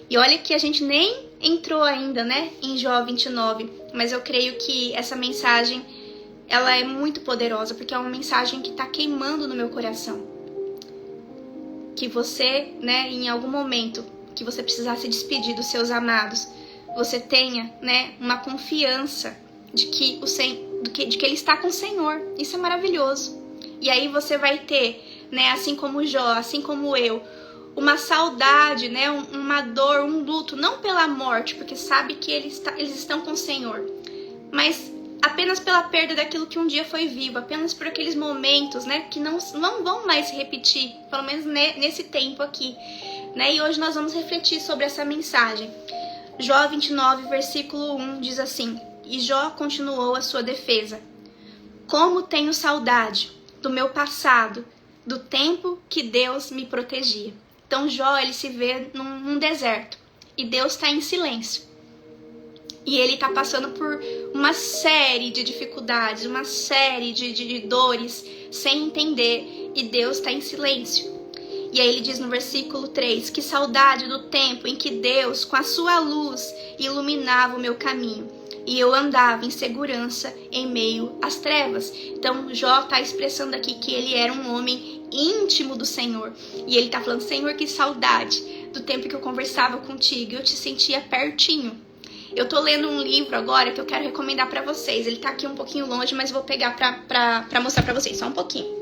E olha que a gente nem entrou ainda, em Jó 29, mas eu creio que essa mensagem, ela é muito poderosa, porque é uma mensagem que está queimando no meu coração. Que você, em algum momento que você precisar se despedir dos seus amados, você tenha, uma confiança de que ele está com o Senhor. Isso é maravilhoso. E aí você vai ter, assim como Jó, assim como eu, uma saudade, uma dor, um luto, não pela morte, porque sabe que eles estão com o Senhor, mas apenas pela perda daquilo que um dia foi vivo, apenas por aqueles momentos, que não vão mais se repetir, pelo menos nesse tempo aqui, E hoje nós vamos refletir sobre essa mensagem. Jó 29, versículo 1 diz assim, e Jó continuou a sua defesa. Como tenho saudade do meu passado, do tempo que Deus me protegia. Então Jó, ele se vê num deserto e Deus está em silêncio. E ele tá passando por uma série de dificuldades, uma série de dores, sem entender. E Deus tá em silêncio. E aí ele diz no versículo 3, que saudade do tempo em que Deus, com a sua luz, iluminava o meu caminho. E eu andava em segurança em meio às trevas. Então Jó tá expressando aqui que ele era um homem íntimo do Senhor. E ele tá falando, Senhor, que saudade do tempo que eu conversava contigo. Eu te sentia pertinho. Eu tô lendo um livro agora que eu quero recomendar pra vocês. Ele tá aqui um pouquinho longe, mas vou pegar pra mostrar pra vocês. Só um pouquinho.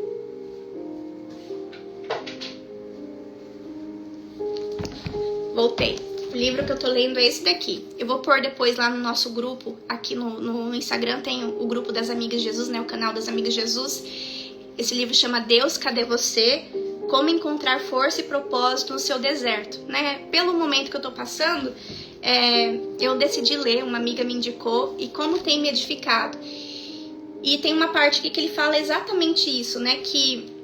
Voltei. O livro que eu tô lendo é esse daqui. Eu vou pôr depois lá no nosso grupo. Aqui no Instagram tem o grupo das Amigas de Jesus, né? O canal das Amigas de Jesus. Esse livro chama Deus, Cadê Você? Como encontrar força e propósito no seu deserto, né? Pelo momento que eu tô passando, eu decidi ler, uma amiga me indicou, e como tem me edificado. E tem uma parte aqui que ele fala exatamente isso, né? Que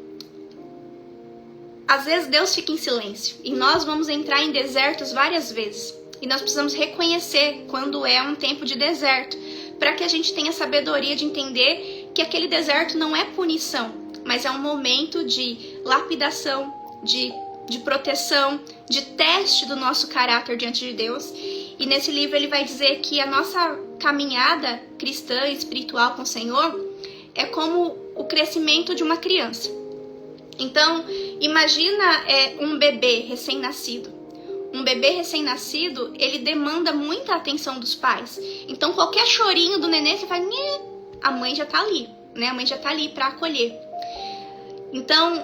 às vezes Deus fica em silêncio e nós vamos entrar em desertos várias vezes. E nós precisamos reconhecer quando é um tempo de deserto, para que a gente tenha sabedoria de entender que aquele deserto não é punição, mas é um momento de lapidação, de proteção, de teste do nosso caráter diante de Deus. E nesse livro ele vai dizer que a nossa caminhada cristã e espiritual com o Senhor é como o crescimento de uma criança. Então, imagina um bebê recém-nascido. Um bebê recém-nascido, ele demanda muita atenção dos pais. Então, qualquer chorinho do neném, você faz... A mãe já tá ali, né? A mãe já tá ali para acolher. Então,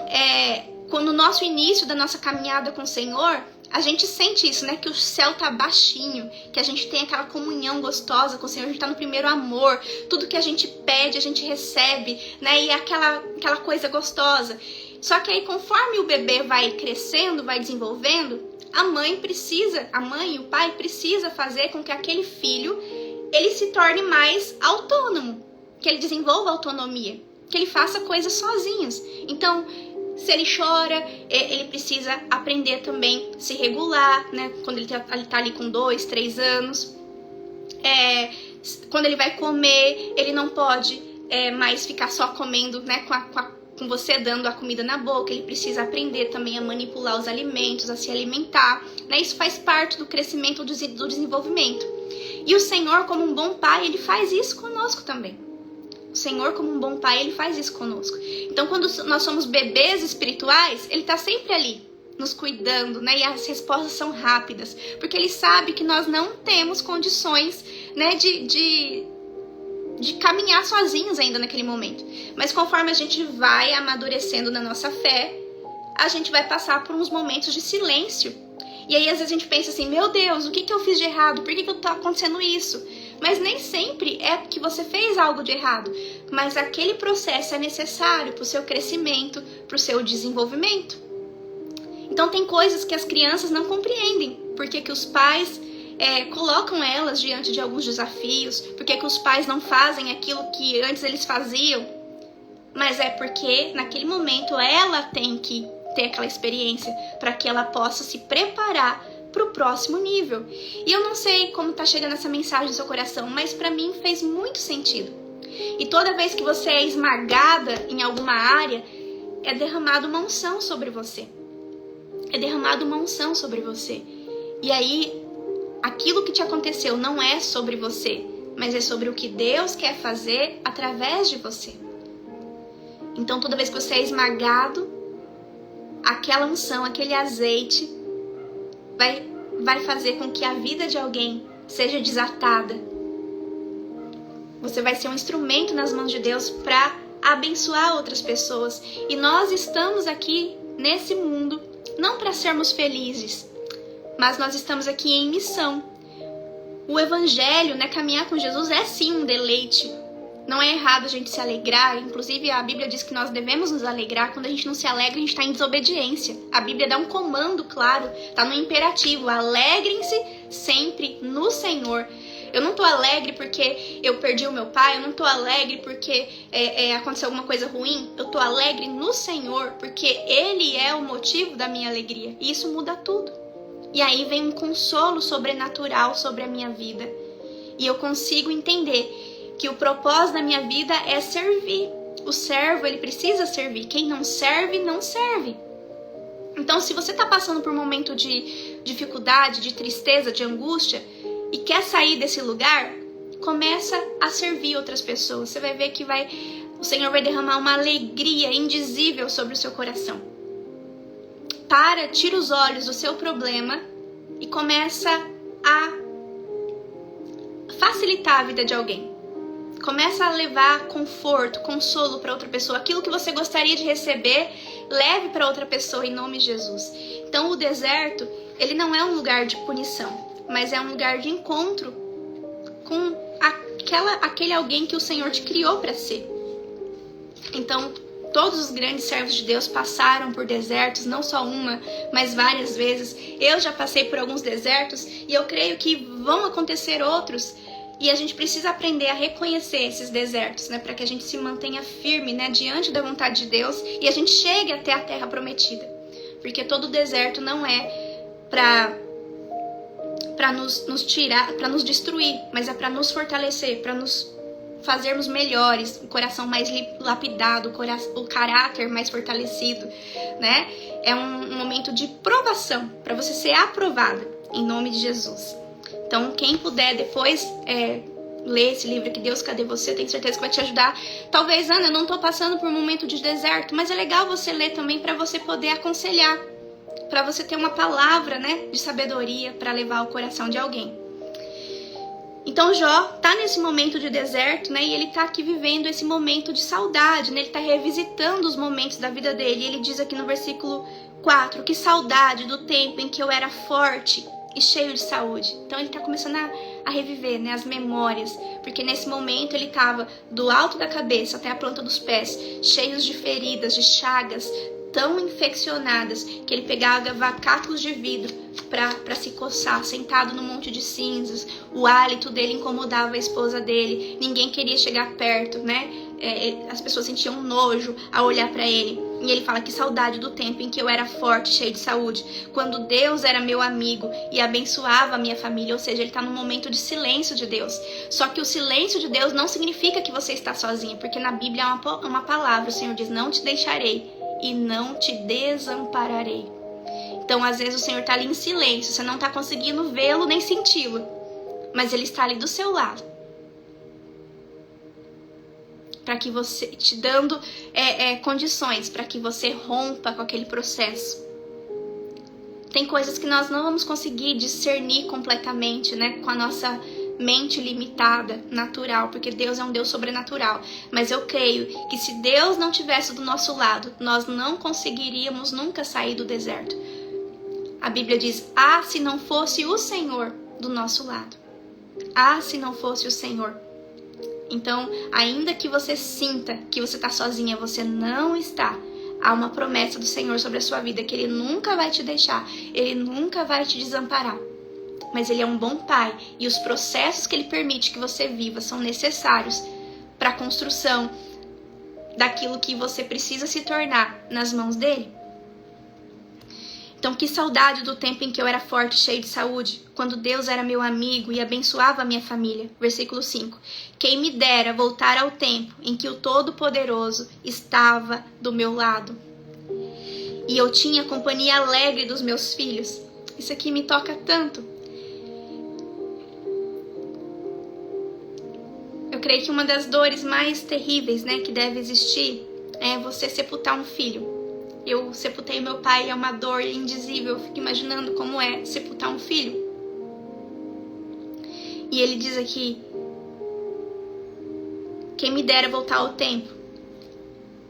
quando o nosso início da nossa caminhada com o Senhor, a gente sente isso, né? Que o céu tá baixinho, que a gente tem aquela comunhão gostosa com o Senhor, a gente tá no primeiro amor, tudo que a gente pede, a gente recebe, né? E aquela coisa gostosa. Só que aí, conforme o bebê vai crescendo, vai desenvolvendo, a mãe e o pai precisa fazer com que aquele filho, ele se torne mais autônomo, que ele desenvolva autonomia, que ele faça coisas sozinhos. Então, se ele chora, ele precisa aprender também a se regular, né? Quando ele tá ali com 2, 3 anos. Quando ele vai comer, ele não pode mais ficar só comendo, né? Com você dando a comida na boca. Ele precisa aprender também a manipular os alimentos, a se alimentar, né? Isso faz parte do crescimento do desenvolvimento. E o Senhor, como um bom pai, ele faz isso conosco também. O Senhor, como um bom pai, ele faz isso conosco. Então, quando nós somos bebês espirituais, ele está sempre ali, nos cuidando, né? E as respostas são rápidas, porque ele sabe que nós não temos condições, né, de caminhar sozinhos ainda naquele momento. Mas conforme a gente vai amadurecendo na nossa fé, a gente vai passar por uns momentos de silêncio. E aí, às vezes, a gente pensa assim, meu Deus, o que eu fiz de errado? Por que tá acontecendo isso? Mas nem sempre é que você fez algo de errado. Mas aquele processo é necessário para o seu crescimento, para o seu desenvolvimento. Então, tem coisas que as crianças não compreendem. Por que os pais colocam elas diante de alguns desafios? Por que os pais não fazem aquilo que antes eles faziam? Mas é porque, naquele momento, ela tem que ter aquela experiência para que ela possa se preparar para o próximo nível. E eu não sei como tá chegando essa mensagem no seu coração, mas para mim fez muito sentido. E toda vez que você é esmagada em alguma área, é derramada uma unção sobre você. É derramada uma unção sobre você. E aí, aquilo que te aconteceu não é sobre você, mas é sobre o que Deus quer fazer através de você. Então, toda vez que você é esmagado, aquela unção, aquele azeite vai fazer com que a vida de alguém seja desatada. Você vai ser um instrumento nas mãos de Deus para abençoar outras pessoas. E nós estamos aqui nesse mundo não para sermos felizes, mas nós estamos aqui em missão. O evangelho, né, caminhar com Jesus é sim um deleite. Não é errado a gente se alegrar. Inclusive, a Bíblia diz que nós devemos nos alegrar. Quando a gente não se alegra, a gente está em desobediência. A Bíblia dá um comando claro, está no imperativo. Alegrem-se sempre no Senhor. Eu não tô alegre porque eu perdi o meu pai. Eu não tô alegre porque aconteceu alguma coisa ruim. Eu tô alegre no Senhor porque Ele é o motivo da minha alegria. E isso muda tudo. E aí vem um consolo sobrenatural sobre a minha vida. E eu consigo entender que o propósito da minha vida é servir. O servo, ele precisa servir. Quem não serve, não serve. Então, se você está passando por um momento de dificuldade, de tristeza, de angústia, e quer sair desse lugar, começa a servir outras pessoas. Você vai ver que o Senhor vai derramar uma alegria indizível sobre o seu coração. Tira os olhos do seu problema e começa a facilitar a vida de alguém. Começa a levar conforto, consolo para outra pessoa. Aquilo que você gostaria de receber, leve para outra pessoa em nome de Jesus. Então o deserto, ele não é um lugar de punição, mas é um lugar de encontro com aquele alguém que o Senhor te criou para ser. Então, todos os grandes servos de Deus passaram por desertos, não só uma, mas várias vezes. Eu já passei por alguns desertos e eu creio que vão acontecer outros. E a gente precisa aprender a reconhecer esses desertos, né? Para que a gente se mantenha firme, né? Diante da vontade de Deus e a gente chegue até a terra prometida. Porque todo deserto não é para nos tirar, para nos destruir, mas é para nos fortalecer, para nos fazermos melhores, o coração mais lapidado, o caráter mais fortalecido, né? É um momento de provação, para você ser aprovada, em nome de Jesus. Então, quem puder depois ler esse livro aqui, Deus, Cadê Você? Tenho certeza que vai te ajudar. Talvez, Ana, eu não estou passando por um momento de deserto, mas é legal você ler também para você poder aconselhar, para você ter uma palavra, né, de sabedoria para levar ao coração de alguém. Então Jó tá nesse momento de deserto, né? E ele tá aqui vivendo esse momento de saudade, né? Ele tá revisitando os momentos da vida dele. E ele diz aqui no versículo 4, que saudade do tempo em que eu era forte e cheio de saúde. Então ele tá começando a reviver, né, as memórias, porque nesse momento ele tava do alto da cabeça até a planta dos pés, cheios de feridas, de chagas, tão infeccionadas, que ele pegava cátulos de vidro para se coçar, sentado no monte de cinzas. O hálito dele incomodava a esposa dele, ninguém queria chegar perto, né? As pessoas sentiam nojo ao olhar para ele. E ele fala que saudade do tempo em que eu era forte, cheio de saúde, quando Deus era meu amigo e abençoava a minha família. Ou seja, ele está num momento de silêncio de Deus. Só que o silêncio de Deus não significa que você está sozinho, porque na Bíblia há uma palavra, o Senhor diz, não te deixarei e não te desampararei. Então, às vezes o Senhor está ali em silêncio, você não está conseguindo vê-lo nem senti-lo, mas Ele está ali do seu lado, para que você, te dando condições para que você rompa com aquele processo. Tem coisas que nós não vamos conseguir discernir completamente, né, com a nossa mente limitada, natural, porque Deus é um Deus sobrenatural. Mas eu creio que se Deus não tivesse do nosso lado, nós não conseguiríamos nunca sair do deserto. A Bíblia diz, se não fosse o Senhor do nosso lado. Se não fosse o Senhor. Então, ainda que você sinta que você está sozinha, você não está. Há uma promessa do Senhor sobre a sua vida, que Ele nunca vai te deixar, Ele nunca vai te desamparar. Mas Ele é um bom Pai, e os processos que Ele permite que você viva são necessários para a construção daquilo que você precisa se tornar nas mãos dEle. Então, que saudade do tempo em que eu era forte, cheio de saúde, quando Deus era meu amigo e abençoava a minha família. Versículo 5. Quem me dera voltar ao tempo em que o Todo-Poderoso estava do meu lado e eu tinha a companhia alegre dos meus filhos. Isso aqui me toca tanto. Eu creio que uma das dores mais terríveis, né, que deve existir é você sepultar um filho. Eu sepultei meu pai, é uma dor indizível. Eu fico imaginando como é sepultar um filho. E ele diz aqui, quem me dera voltar ao tempo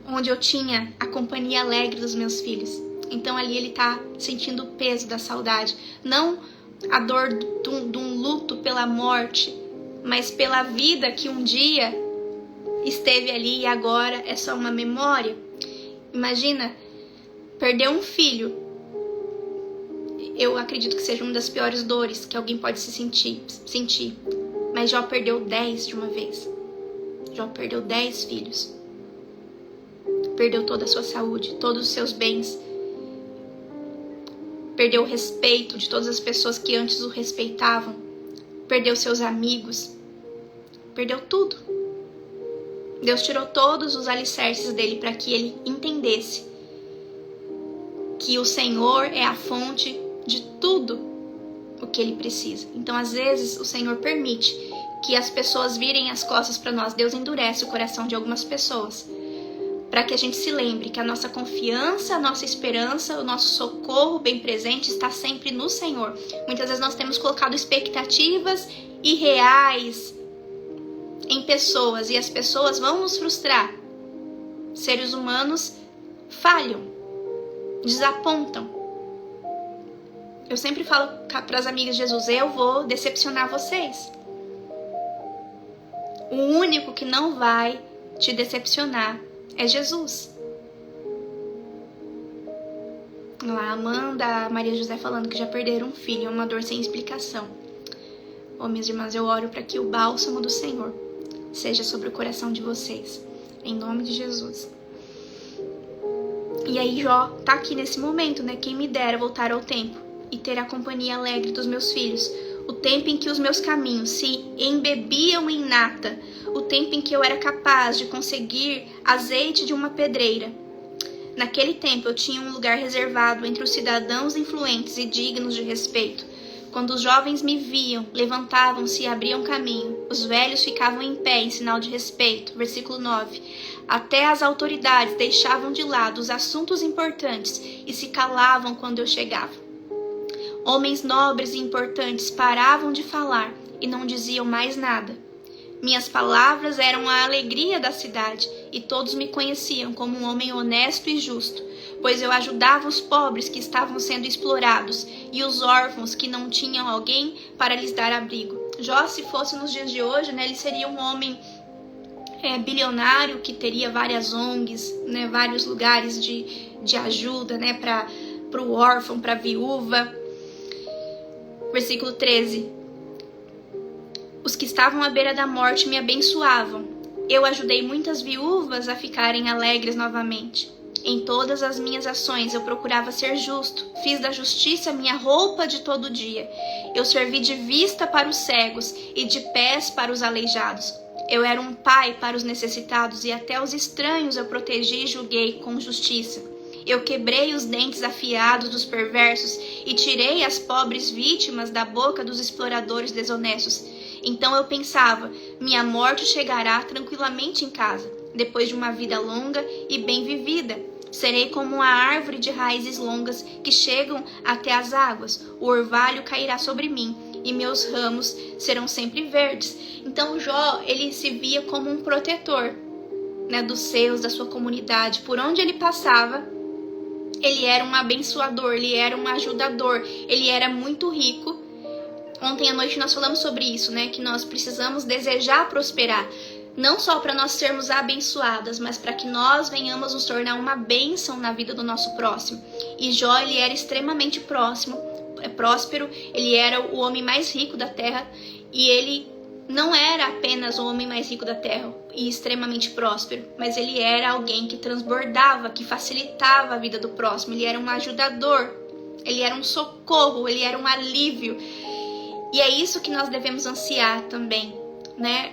onde eu tinha a companhia alegre dos meus filhos. Então ali ele está sentindo o peso da saudade. Não a dor de um luto pela morte, mas pela vida que um dia esteve ali e agora é só uma memória. Imagina, perder um filho. Eu acredito que seja uma das piores dores que alguém pode se sentir. Mas Jó perdeu 10 de uma vez. Jó perdeu 10 filhos. Perdeu toda a sua saúde, todos os seus bens. Perdeu o respeito de todas as pessoas que antes o respeitavam. Perdeu seus amigos. Perdeu tudo. Deus tirou todos os alicerces dele para que ele entendesse que o Senhor é a fonte de tudo o que ele precisa. Então, às vezes, o Senhor permite que as pessoas virem as costas para nós. Deus endurece o coração de algumas pessoas para que a gente se lembre que a nossa confiança, a nossa esperança, o nosso socorro bem presente está sempre no Senhor. Muitas vezes nós temos colocado expectativas irreais em pessoas e as pessoas vão nos frustrar. Seres humanos falham, desapontam. Eu sempre falo para as amigas de Jesus, eu vou decepcionar vocês. O único que não vai te decepcionar é Jesus. Lá, Amanda, a Maria José falando que já perderam um filho, é uma dor sem explicação. Ô, minhas irmãs, eu oro para que o bálsamo do Senhor seja sobre o coração de vocês, em nome de Jesus. E aí Jó tá aqui nesse momento, né? Quem me dera voltar ao tempo e ter a companhia alegre dos meus filhos, o tempo em que os meus caminhos se embebiam em nata, o tempo em que eu era capaz de conseguir azeite de uma pedreira. Naquele tempo eu tinha um lugar reservado entre os cidadãos influentes e dignos de respeito. Quando os jovens me viam, levantavam-se e abriam caminho. Os velhos ficavam em pé em sinal de respeito. Versículo 9. Até as autoridades deixavam de lado os assuntos importantes e se calavam quando eu chegava. Homens nobres e importantes paravam de falar e não diziam mais nada. Minhas palavras eram a alegria da cidade e todos me conheciam como um homem honesto e justo, pois eu ajudava os pobres que estavam sendo explorados e os órfãos que não tinham alguém para lhes dar abrigo. Jó, se fosse nos dias de hoje, né, ele seria um homem bilionário que teria várias ONGs, né, vários lugares de ajuda, né, para o órfão, para a viúva. Versículo 13. Os que estavam à beira da morte me abençoavam. Eu ajudei muitas viúvas a ficarem alegres novamente. Em todas as minhas ações eu procurava ser justo. Fiz da justiça minha roupa de todo dia. Eu servi de vista para os cegos e de pés para os aleijados. Eu era um pai para os necessitados e até os estranhos eu protegi e julguei com justiça. Eu quebrei os dentes afiados dos perversos e tirei as pobres vítimas da boca dos exploradores desonestos. Então eu pensava, minha morte chegará tranquilamente em casa, depois de uma vida longa e bem vivida. Serei como uma árvore de raízes longas que chegam até as águas. O orvalho cairá sobre mim e meus ramos serão sempre verdes. Então Jó, ele se via como um protetor, né, dos seus, da sua comunidade. Por onde ele passava, ele era um abençoador, ele era um ajudador, ele era muito rico. Ontem à noite nós falamos sobre isso, né? Que nós precisamos desejar prosperar. Não só para nós sermos abençoadas, mas para que nós venhamos nos tornar uma bênção na vida do nosso próximo. E Jó, ele era extremamente próspero, ele era o homem mais rico da terra. E ele não era apenas o homem mais rico da terra e extremamente próspero, mas ele era alguém que transbordava, que facilitava a vida do próximo. Ele era um ajudador, ele era um socorro, ele era um alívio. E é isso que nós devemos ansiar também, né?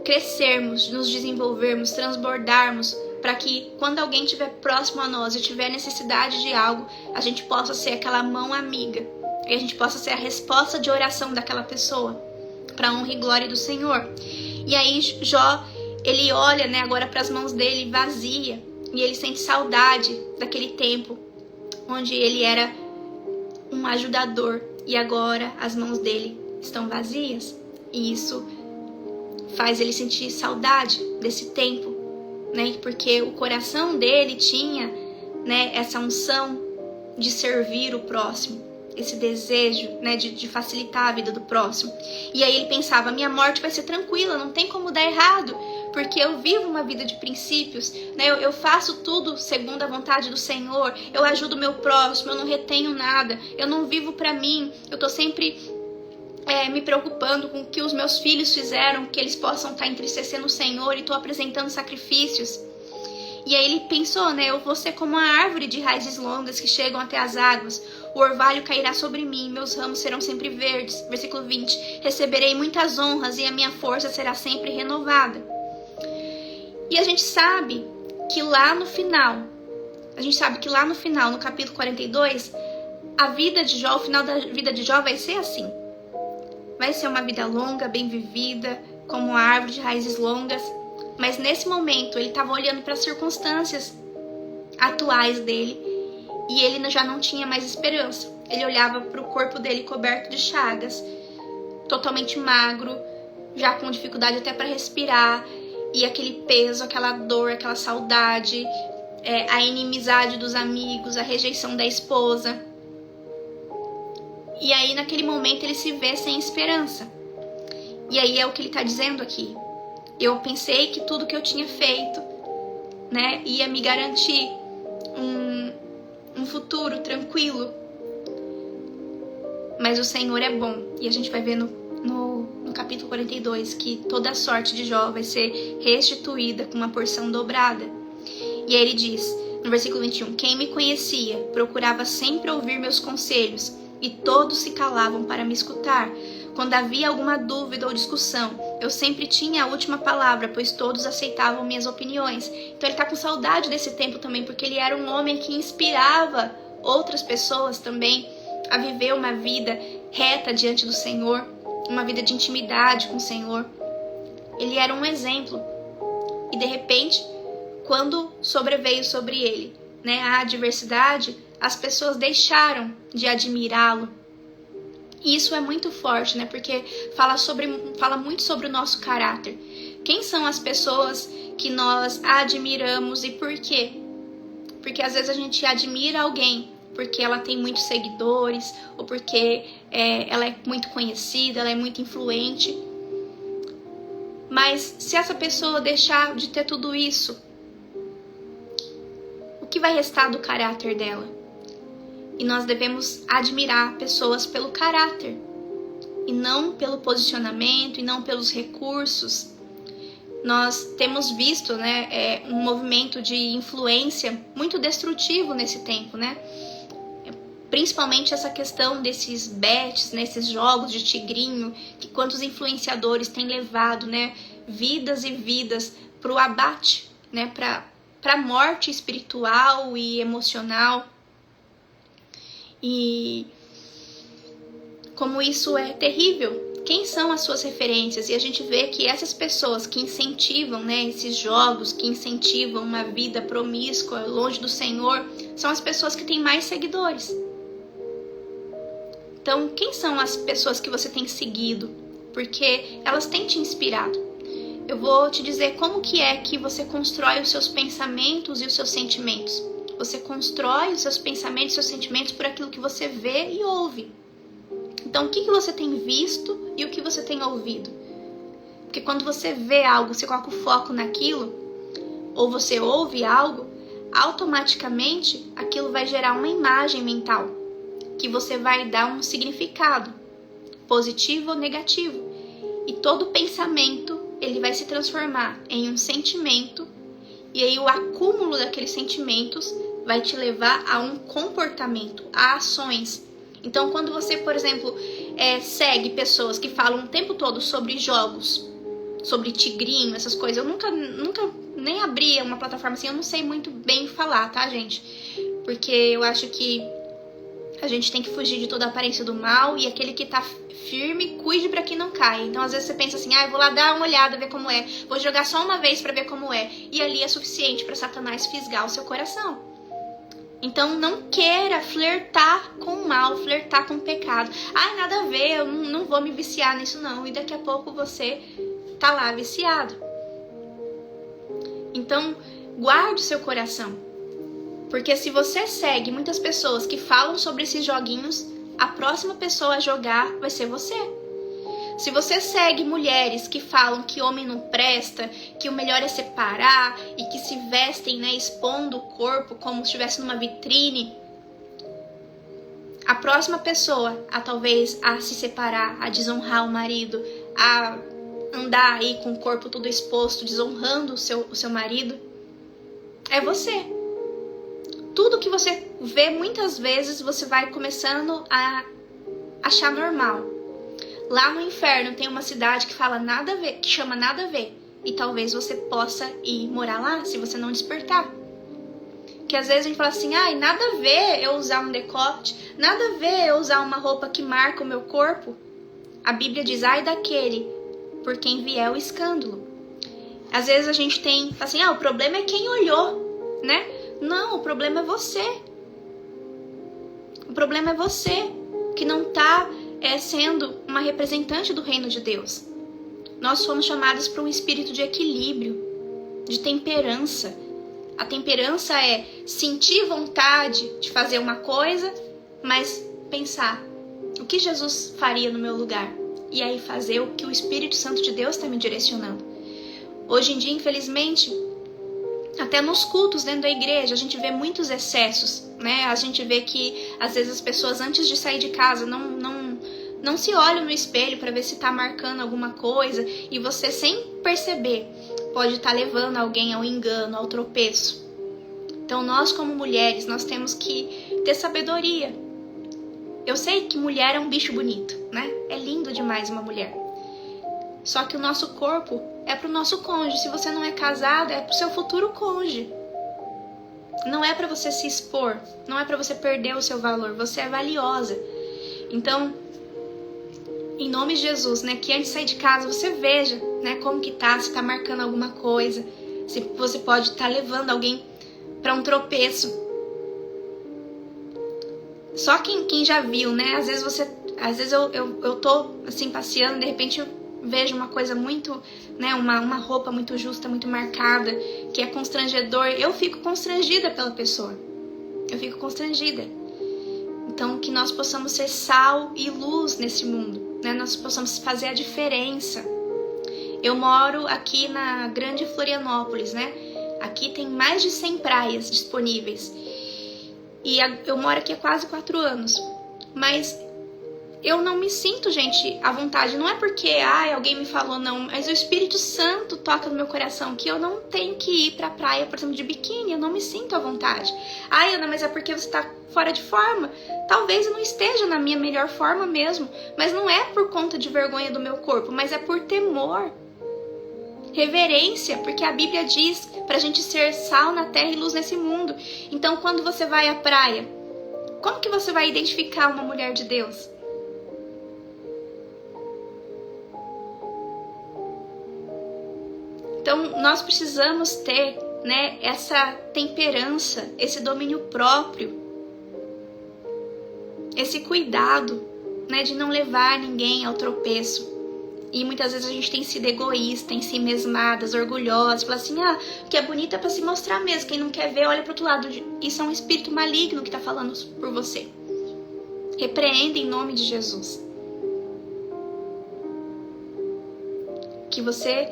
Crescermos, nos desenvolvermos, transbordarmos, para que quando alguém estiver próximo a nós e tiver necessidade de algo, a gente possa ser aquela mão amiga, e a gente possa ser a resposta de oração daquela pessoa, para a honra e glória do Senhor. E aí Jó, ele olha, né, agora para as mãos dele vazia, e ele sente saudade daquele tempo onde ele era um ajudador, e agora as mãos dele estão vazias. E isso faz ele sentir saudade desse tempo, né? Porque o coração dele tinha, né, essa unção de servir o próximo, esse desejo, né, de facilitar a vida do próximo. E aí ele pensava, minha morte vai ser tranquila, não tem como dar errado, porque eu vivo uma vida de princípios, né? Eu faço tudo segundo a vontade do Senhor, eu ajudo o meu próximo, eu não retenho nada, eu não vivo para mim, eu tô sempre me preocupando com o que os meus filhos fizeram, que eles possam estar entristecendo o Senhor, e tô apresentando sacrifícios. E aí ele pensou, né, eu vou ser como uma árvore de raízes longas que chegam até as águas. O orvalho cairá sobre mim, meus ramos serão sempre verdes. Versículo 20. Receberei muitas honras e a minha força será sempre renovada. E a gente sabe que lá no final, no capítulo 42, a vida de Jó, o final da vida de Jó vai ser assim. Vai ser uma vida longa, bem vivida, como uma árvore de raízes longas. Mas nesse momento ele estava olhando para as circunstâncias atuais dele e ele já não tinha mais esperança. Ele olhava para o corpo dele coberto de chagas, totalmente magro, já com dificuldade até para respirar, e aquele peso, aquela dor, aquela saudade, a inimizade dos amigos, a rejeição da esposa. E aí naquele momento ele se vê sem esperança. E aí é o que ele está dizendo aqui. Eu pensei que tudo que eu tinha feito, né, ia me garantir um futuro tranquilo. Mas o Senhor é bom. E a gente vai ver no capítulo 42 que toda a sorte de Jó vai ser restituída com uma porção dobrada. E aí ele diz, no versículo 21, quem me conhecia procurava sempre ouvir meus conselhos, e todos se calavam para me escutar. Quando havia alguma dúvida ou discussão, eu sempre tinha a última palavra, pois todos aceitavam minhas opiniões. Então ele está com saudade desse tempo também, porque ele era um homem que inspirava outras pessoas também a viver uma vida reta diante do Senhor, uma vida de intimidade com o Senhor. Ele era um exemplo. E de repente, quando sobreveio sobre ele, né, a adversidade, as pessoas deixaram de admirá-lo. E isso é muito forte, né? Porque fala muito sobre o nosso caráter. Quem são as pessoas que nós admiramos e por quê? Porque às vezes a gente admira alguém porque ela tem muitos seguidores, ou porque ela é muito conhecida, ela é muito influente. Mas se essa pessoa deixar de ter tudo isso, o que vai restar do caráter dela? E nós devemos admirar pessoas pelo caráter, e não pelo posicionamento, e não pelos recursos. Nós temos visto, né, um movimento de influência muito destrutivo nesse tempo, né? Principalmente essa questão desses bets, nesses jogos de tigrinho, que quantos influenciadores têm levado, né, vidas e vidas para o abate, né, para a morte espiritual e emocional. E como isso é terrível. Quem são as suas referências? E a gente vê que essas pessoas que incentivam, né, esses jogos, que incentivam uma vida promíscua, longe do Senhor, são as pessoas que têm mais seguidores. Então, quem são as pessoas que você tem seguido? Porque elas têm te inspirado. Eu vou te dizer como que é que você constrói os seus pensamentos e os seus sentimentos. Você constrói os seus pensamentos e seus sentimentos por aquilo que você vê e ouve. Então, o que você tem visto e o que você tem ouvido? Porque quando você vê algo, você coloca o foco naquilo, ou você ouve algo, automaticamente aquilo vai gerar uma imagem mental, que você vai dar um significado, positivo ou negativo. E todo pensamento, ele vai se transformar em um sentimento, e aí o acúmulo daqueles sentimentos vai te levar a um comportamento, a ações. Então, quando você, por exemplo, segue pessoas que falam o tempo todo sobre jogos, sobre tigrinho, essas coisas, eu nunca nem abri uma plataforma assim, eu não sei muito bem falar, tá, gente? Porque eu acho que a gente tem que fugir de toda a aparência do mal, e aquele que tá firme, cuide pra que não caia. Então, às vezes você pensa assim, eu vou lá dar uma olhada, ver como é, vou jogar só uma vez pra ver como é, e ali é suficiente pra Satanás fisgar o seu coração. Então, não queira flertar com o mal, flertar com o pecado. Nada a ver, eu não vou me viciar nisso não. E daqui a pouco você tá lá viciado. Então, guarde o seu coração. Porque se você segue muitas pessoas que falam sobre esses joguinhos, a próxima pessoa a jogar vai ser você. Se você segue mulheres que falam que homem não presta, que o melhor é separar e que se vestem, né, expondo o corpo como se estivesse numa vitrine, a próxima pessoa talvez a se separar, a desonrar o marido, a andar aí com o corpo todo exposto, desonrando o seu marido, é você. Tudo que você ver muitas vezes você vai começando a achar normal. Lá no inferno tem uma cidade que fala nada a ver, que chama nada a ver. E talvez você possa ir morar lá se você não despertar. Que às vezes a gente fala assim, nada a ver eu usar um decote, nada a ver eu usar uma roupa que marca o meu corpo. A Bíblia diz, ai daquele por quem vier o escândalo. Às vezes a gente fala assim, o problema é quem olhou, né? Não, o problema é você. O problema é você que não está sendo uma representante do reino de Deus. Nós fomos chamados para um espírito de equilíbrio, de temperança. A temperança é sentir vontade de fazer uma coisa, mas pensar, o que Jesus faria no meu lugar? E aí fazer o que o Espírito Santo de Deus está me direcionando. Hoje em dia, infelizmente, até nos cultos dentro da igreja, a gente vê muitos excessos, né? A gente vê que, às vezes, as pessoas, antes de sair de casa, não se olham no espelho para ver se está marcando alguma coisa. E você, sem perceber, pode estar levando alguém ao engano, ao tropeço. Então, nós, como mulheres, nós temos que ter sabedoria. Eu sei que mulher é um bicho bonito, né? É lindo demais uma mulher. Só que o nosso corpo é pro nosso cônjuge. Se você não é casada, é pro seu futuro cônjuge. Não é para você se expor, não é para você perder o seu valor. Você é valiosa. Então, em nome de Jesus, né, que antes de sair de casa você veja, né, como que tá, se tá marcando alguma coisa, se você pode estar levando alguém para um tropeço. Só quem já viu, né, às vezes eu tô assim passeando, de repente eu vejo uma coisa muito, né, uma roupa muito justa, muito marcada, que é constrangedor, eu fico constrangida pela pessoa. Eu fico constrangida. Então, que nós possamos ser sal e luz nesse mundo, né? Nós possamos fazer a diferença. Eu moro aqui na Grande Florianópolis, né? Aqui tem mais de 100 praias disponíveis. E eu moro aqui há quase 4 anos. Mas eu não me sinto, gente, à vontade. Não é porque alguém me falou, não. Mas o Espírito Santo toca no meu coração que eu não tenho que ir pra praia, por exemplo, de biquíni. Eu não me sinto à vontade. Ana, mas é porque você tá fora de forma. Talvez eu não esteja na minha melhor forma mesmo. Mas não é por conta de vergonha do meu corpo, mas é por temor. Reverência, porque a Bíblia diz pra gente ser sal na terra e luz nesse mundo. Então, quando você vai à praia, como que você vai identificar uma mulher de Deus? Então, nós precisamos ter, né, essa temperança, esse domínio próprio, esse cuidado, né, de não levar ninguém ao tropeço. E muitas vezes a gente tem sido egoísta, em si mesmadas, orgulhosas, fala assim, o que é bonito é para se mostrar mesmo, quem não quer ver, olha para o outro lado. Isso é um espírito maligno que está falando por você. Repreenda em nome de Jesus. Que você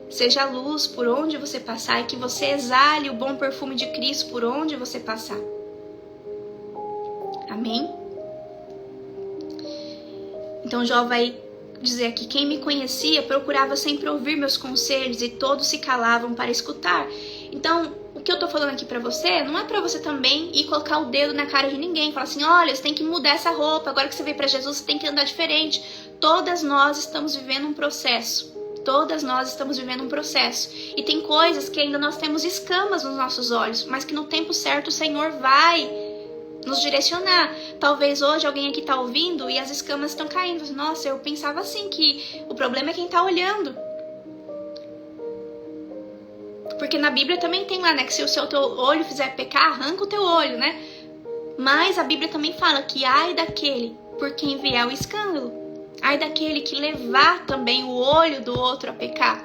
seja luz por onde você passar e que você exale o bom perfume de Cristo por onde você passar. Amém? Então Jó vai dizer aqui, quem me conhecia procurava sempre ouvir meus conselhos e todos se calavam para escutar. Então, o que eu tô falando aqui pra você, não é pra você também ir colocar o dedo na cara de ninguém, falar assim, olha, você tem que mudar essa roupa, agora que você veio pra Jesus, você tem que andar diferente. Todas nós estamos vivendo um processo. Todas nós estamos vivendo um processo. E tem coisas que ainda nós temos escamas nos nossos olhos, mas que no tempo certo o Senhor vai nos direcionar. Talvez hoje alguém aqui tá ouvindo e as escamas estão caindo. Nossa, eu pensava assim, que o problema é quem tá olhando. Porque na Bíblia também tem lá, né, que se o seu teu olho fizer pecar, arranca o teu olho, né? Mas a Bíblia também fala que ai daquele por quem vier o escândalo. Ai daquele que levar também o olho do outro a pecar.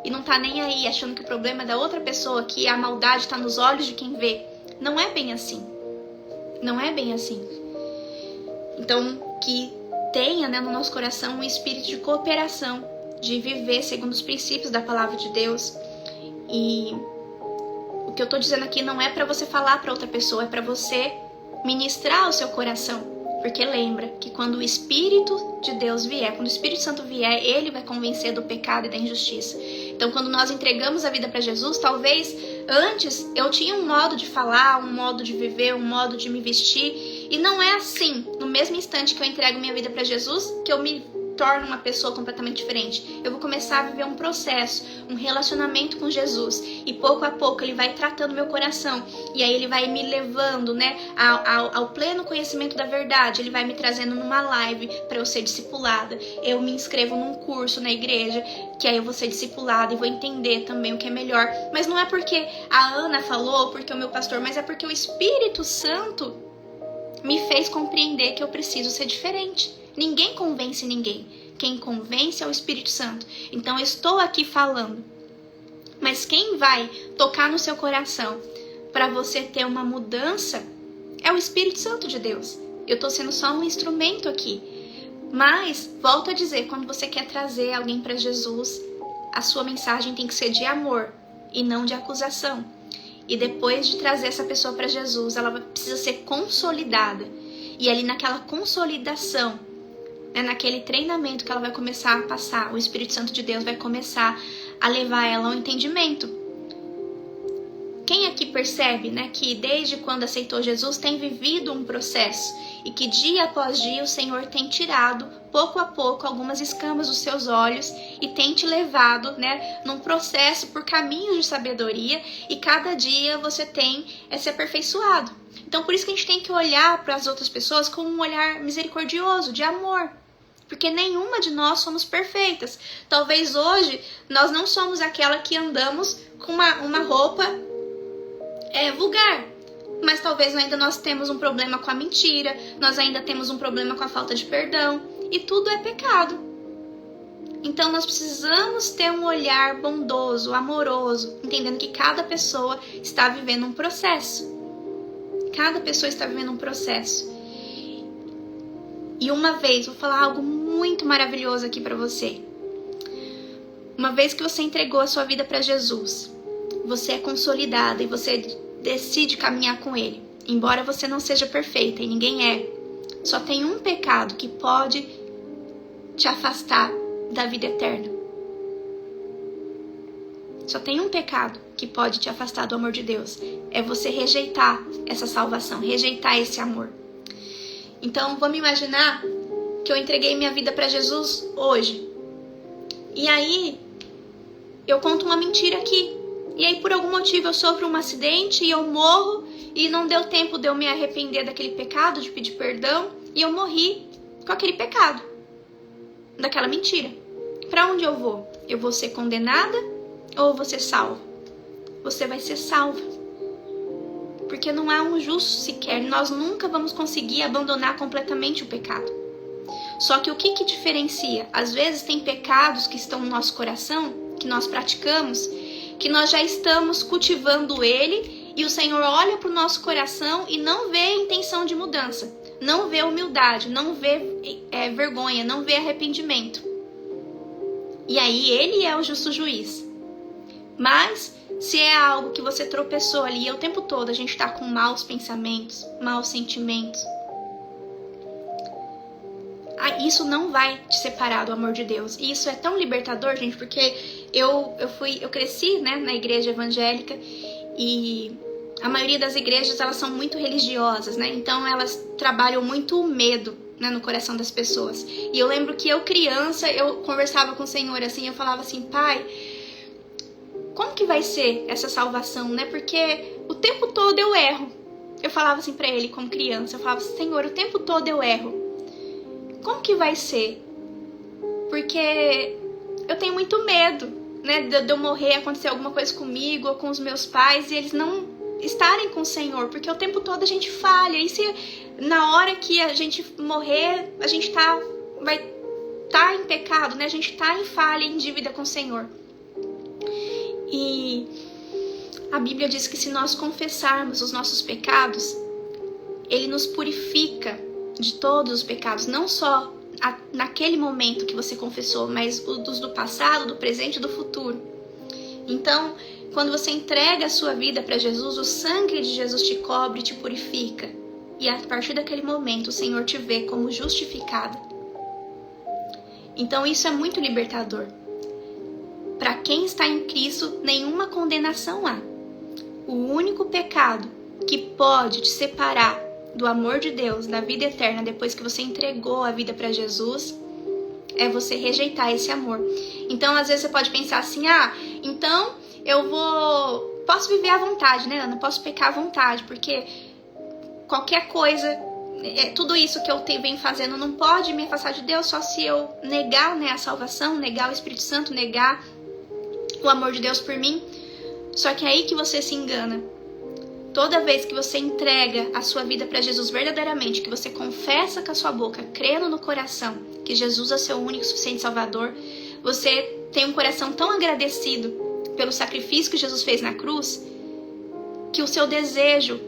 E não tá nem aí, achando que o problema é da outra pessoa, que a maldade tá nos olhos de quem vê. Não é bem assim. Não é bem assim. Então, que tenha, né, no nosso coração um espírito de cooperação, de viver segundo os princípios da palavra de Deus. E o que eu tô dizendo aqui não é para você falar para outra pessoa, é para você ministrar o seu coração. Porque lembra que quando o Espírito de Deus vier, quando o Espírito Santo vier, ele vai convencer do pecado e da injustiça. Então, quando nós entregamos a vida para Jesus, talvez antes eu tinha um modo de falar, um modo de viver, um modo de me vestir, e não é assim, no mesmo instante que eu entrego minha vida para Jesus, que eu me torno uma pessoa completamente diferente. Eu vou começar a viver um processo, um relacionamento com Jesus, e pouco a pouco ele vai tratando meu coração, e aí ele vai me levando, né, ao pleno conhecimento da verdade. Ele vai me trazendo numa live para eu ser discipulada. Eu me inscrevo num curso na igreja, que aí eu vou ser discipulada e vou entender também o que é melhor. Mas não é porque a Ana falou, porque o meu pastor, mas é porque o Espírito Santo me fez compreender que eu preciso ser diferente. Ninguém convence ninguém. Quem convence é o Espírito Santo. Então eu estou aqui falando. Mas quem vai tocar no seu coração para você ter uma mudança é o Espírito Santo de Deus. Eu estou sendo só um instrumento aqui. Mas, volto a dizer, quando você quer trazer alguém para Jesus, a sua mensagem tem que ser de amor e não de acusação. E depois de trazer essa pessoa para Jesus, ela precisa ser consolidada. E ali naquela consolidação, naquele treinamento que ela vai começar a passar, o Espírito Santo de Deus vai começar a levar ela ao entendimento. Quem aqui percebe, né, que desde quando aceitou Jesus tem vivido um processo e que dia após dia o Senhor tem tirado, pouco a pouco, algumas escamas dos seus olhos e tem te levado, né, num processo por caminhos de sabedoria, e cada dia você tem se aperfeiçoado. Então por isso que a gente tem que olhar para as outras pessoas com um olhar misericordioso, de amor. Porque nenhuma de nós somos perfeitas. Talvez hoje nós não somos aquela que andamos com uma roupa vulgar. Mas talvez ainda nós temos um problema com a mentira, nós ainda temos um problema com a falta de perdão. E tudo é pecado. Então nós precisamos ter um olhar bondoso, amoroso, entendendo que cada pessoa está vivendo um processo. Cada pessoa está vivendo um processo. E uma vez, vou falar algo muito maravilhoso aqui para você. Uma vez que você entregou a sua vida para Jesus, você é consolidada e você decide caminhar com Ele. Embora você não seja perfeita, e ninguém é, só tem um pecado que pode te afastar da vida eterna. Só tem um pecado que pode te afastar do amor de Deus. É você rejeitar essa salvação, rejeitar esse amor. Então, vamos imaginar que eu entreguei minha vida para Jesus hoje. E aí, eu conto uma mentira aqui. E aí, por algum motivo, eu sofro um acidente e eu morro. E não deu tempo de eu me arrepender daquele pecado, de pedir perdão. E eu morri com aquele pecado, daquela mentira. Para onde eu vou? Eu vou ser condenada ou eu vou ser salva? Você vai ser salva. Porque não há um justo sequer. Nós nunca vamos conseguir abandonar completamente o pecado. Só que o que diferencia? Às vezes tem pecados que estão no nosso coração, que nós praticamos, que nós já estamos cultivando ele, e o Senhor olha para o nosso coração e não vê a intenção de mudança. Não vê humildade, não vê vergonha, não vê arrependimento. E aí ele é o justo juiz. Mas se é algo que você tropeçou ali, e o tempo todo a gente está com maus pensamentos, maus sentimentos, isso não vai te separar do amor de Deus. E isso é tão libertador, gente, porque eu cresci, né, na igreja evangélica, e a maioria das igrejas, elas são muito religiosas, né? Então elas trabalham muito o medo, né, no coração das pessoas. E eu lembro que eu criança, eu conversava com o Senhor assim, eu falava assim: Pai, como que vai ser essa salvação, né? Porque o tempo todo eu erro. Eu falava assim pra ele como criança, eu falava: Senhor, o tempo todo eu erro. Como que vai ser? Porque eu tenho muito medo, né, de eu morrer, acontecer alguma coisa comigo ou com os meus pais e eles não estarem com o Senhor, porque o tempo todo a gente falha. E se na hora que a gente morrer, a gente vai estar em pecado, né? A gente tá em falha, em dívida com o Senhor. E a Bíblia diz que se nós confessarmos os nossos pecados, Ele nos purifica de todos os pecados, não só naquele momento que você confessou, mas os do passado, do presente e do futuro. Então, quando você entrega a sua vida para Jesus, o sangue de Jesus te cobre, te purifica. E a partir daquele momento, o Senhor te vê como justificada. Então, isso é muito libertador. para quem está em Cristo, nenhuma condenação há. O único pecado que pode te separar do amor de Deus, da vida eterna, depois que você entregou a vida para Jesus, é você rejeitar esse amor. Então, às vezes você pode pensar assim, então posso viver à vontade, né, Ana? Posso pecar à vontade, porque qualquer coisa, tudo isso que eu venho fazendo não pode me afastar de Deus, só se eu negar, né, a salvação, negar o Espírito Santo, negar o amor de Deus por mim. Só que é aí que você se engana. Toda vez que você entrega a sua vida para Jesus verdadeiramente, que você confessa com a sua boca, crendo no coração que Jesus é seu único e suficiente Salvador, você tem um coração tão agradecido pelo sacrifício que Jesus fez na cruz, que o seu desejo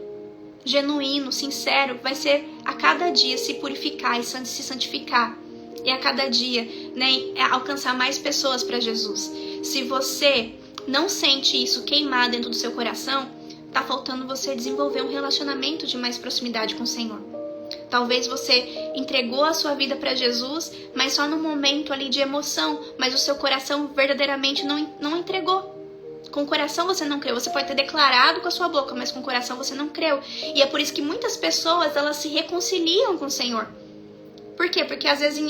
genuíno, sincero, vai ser a cada dia se purificar e se santificar. E a cada dia, né, alcançar mais pessoas para Jesus. Se você não sente isso queimar dentro do seu coração, tá faltando você desenvolver um relacionamento de mais proximidade com o Senhor. Talvez você entregou a sua vida para Jesus, mas só no momento ali de emoção, mas o seu coração verdadeiramente não entregou. Com o coração você não creu. Você pode ter declarado com a sua boca, mas com o coração você não creu. E é por isso que muitas pessoas, elas se reconciliam com o Senhor. Por quê? Porque às vezes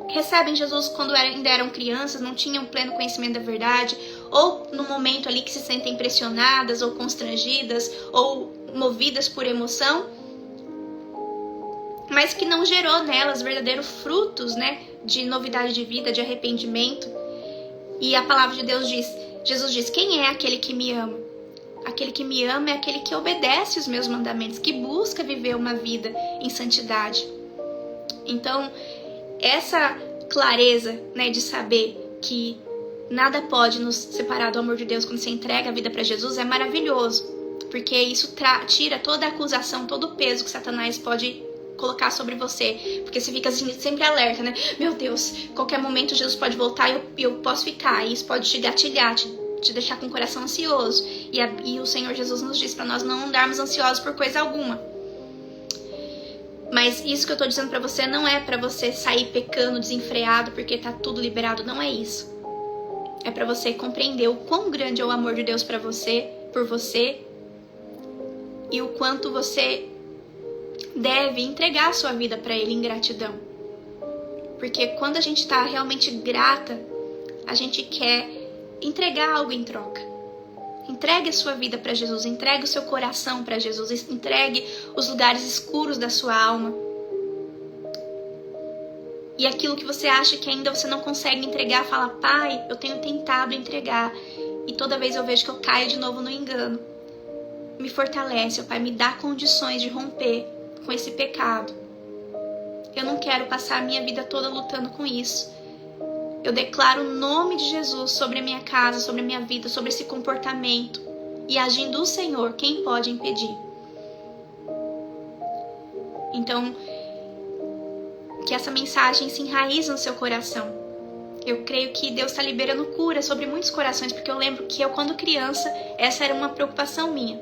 recebem Jesus quando ainda eram crianças, não tinham pleno conhecimento da verdade, ou no momento ali que se sentem pressionadas, ou constrangidas, ou movidas por emoção, mas que não gerou nelas verdadeiros frutos, né, de novidade de vida, de arrependimento. E a palavra de Deus diz, Jesus diz, quem é aquele que me ama? Aquele que me ama é aquele que obedece os meus mandamentos, que busca viver uma vida em santidade. Então, essa clareza, né, de saber que nada pode nos separar do amor de Deus quando você entrega a vida para Jesus é maravilhoso, porque isso tira toda a acusação, todo o peso que Satanás pode colocar sobre você, porque você fica assim, sempre alerta, né? Meu Deus, qualquer momento Jesus pode voltar e eu posso ficar, e isso pode te gatilhar, te deixar com o coração ansioso, e o Senhor Jesus nos diz para nós não andarmos ansiosos por coisa alguma. Mas isso que eu tô dizendo pra você não é pra você sair pecando desenfreado porque tá tudo liberado, não é isso. É pra você compreender o quão grande é o amor de Deus pra você, por você, e o quanto você deve entregar a sua vida pra Ele em gratidão. Porque quando a gente tá realmente grata, a gente quer entregar algo em troca. Entregue a sua vida para Jesus, entregue o seu coração para Jesus, entregue os lugares escuros da sua alma. E aquilo que você acha que ainda você não consegue entregar, fala, Pai, eu tenho tentado entregar. E toda vez eu vejo que eu caio de novo no engano. Me fortalece, Pai, me dá condições de romper com esse pecado. Eu não quero passar a minha vida toda lutando com isso. Eu declaro o nome de Jesus sobre a minha casa, sobre a minha vida, sobre esse comportamento. E agindo o Senhor, quem pode impedir? Então, que essa mensagem se enraize no seu coração. Eu creio que Deus está liberando cura sobre muitos corações, porque eu lembro que eu, quando criança, essa era uma preocupação minha.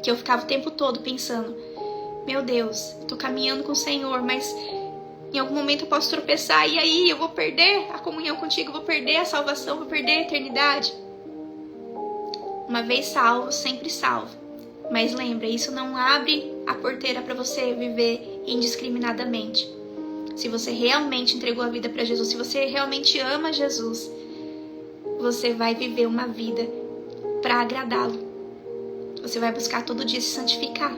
Que eu ficava o tempo todo pensando, meu Deus, estou caminhando com o Senhor, mas em algum momento eu posso tropeçar, e aí eu vou perder a comunhão contigo, vou perder a salvação, vou perder a eternidade. Uma vez salvo, sempre salvo. Mas lembra, isso não abre a porteira para você viver indiscriminadamente. Se você realmente entregou a vida para Jesus, se você realmente ama Jesus, você vai viver uma vida para agradá-lo. Você vai buscar todo dia se santificar.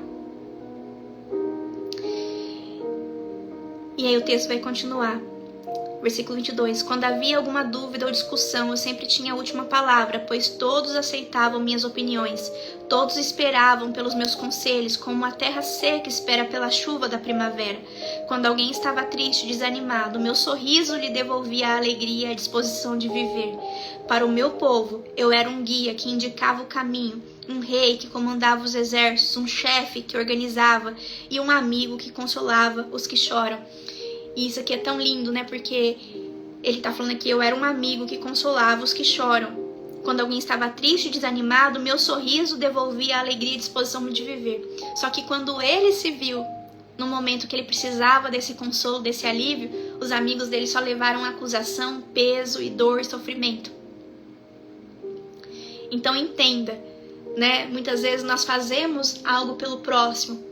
E aí o texto vai continuar. Versículo 22. Quando havia alguma dúvida ou discussão, eu sempre tinha a última palavra, pois todos aceitavam minhas opiniões. Todos esperavam pelos meus conselhos, como a terra seca espera pela chuva da primavera. Quando alguém estava triste, desanimado, meu sorriso lhe devolvia a alegria e a disposição de viver. Para o meu povo, eu era um guia que indicava o caminho, um rei que comandava os exércitos, um chefe que organizava e um amigo que consolava os que choram. E isso aqui é tão lindo, né? Porque ele tá falando aqui, eu era um amigo que consolava os que choram. Quando alguém estava triste e desanimado, meu sorriso devolvia a alegria e disposição de viver. Só que quando ele se viu no momento que ele precisava desse consolo, desse alívio, os amigos dele só levaram acusação, peso e dor e sofrimento. Então entenda, né? Muitas vezes nós fazemos algo pelo próximo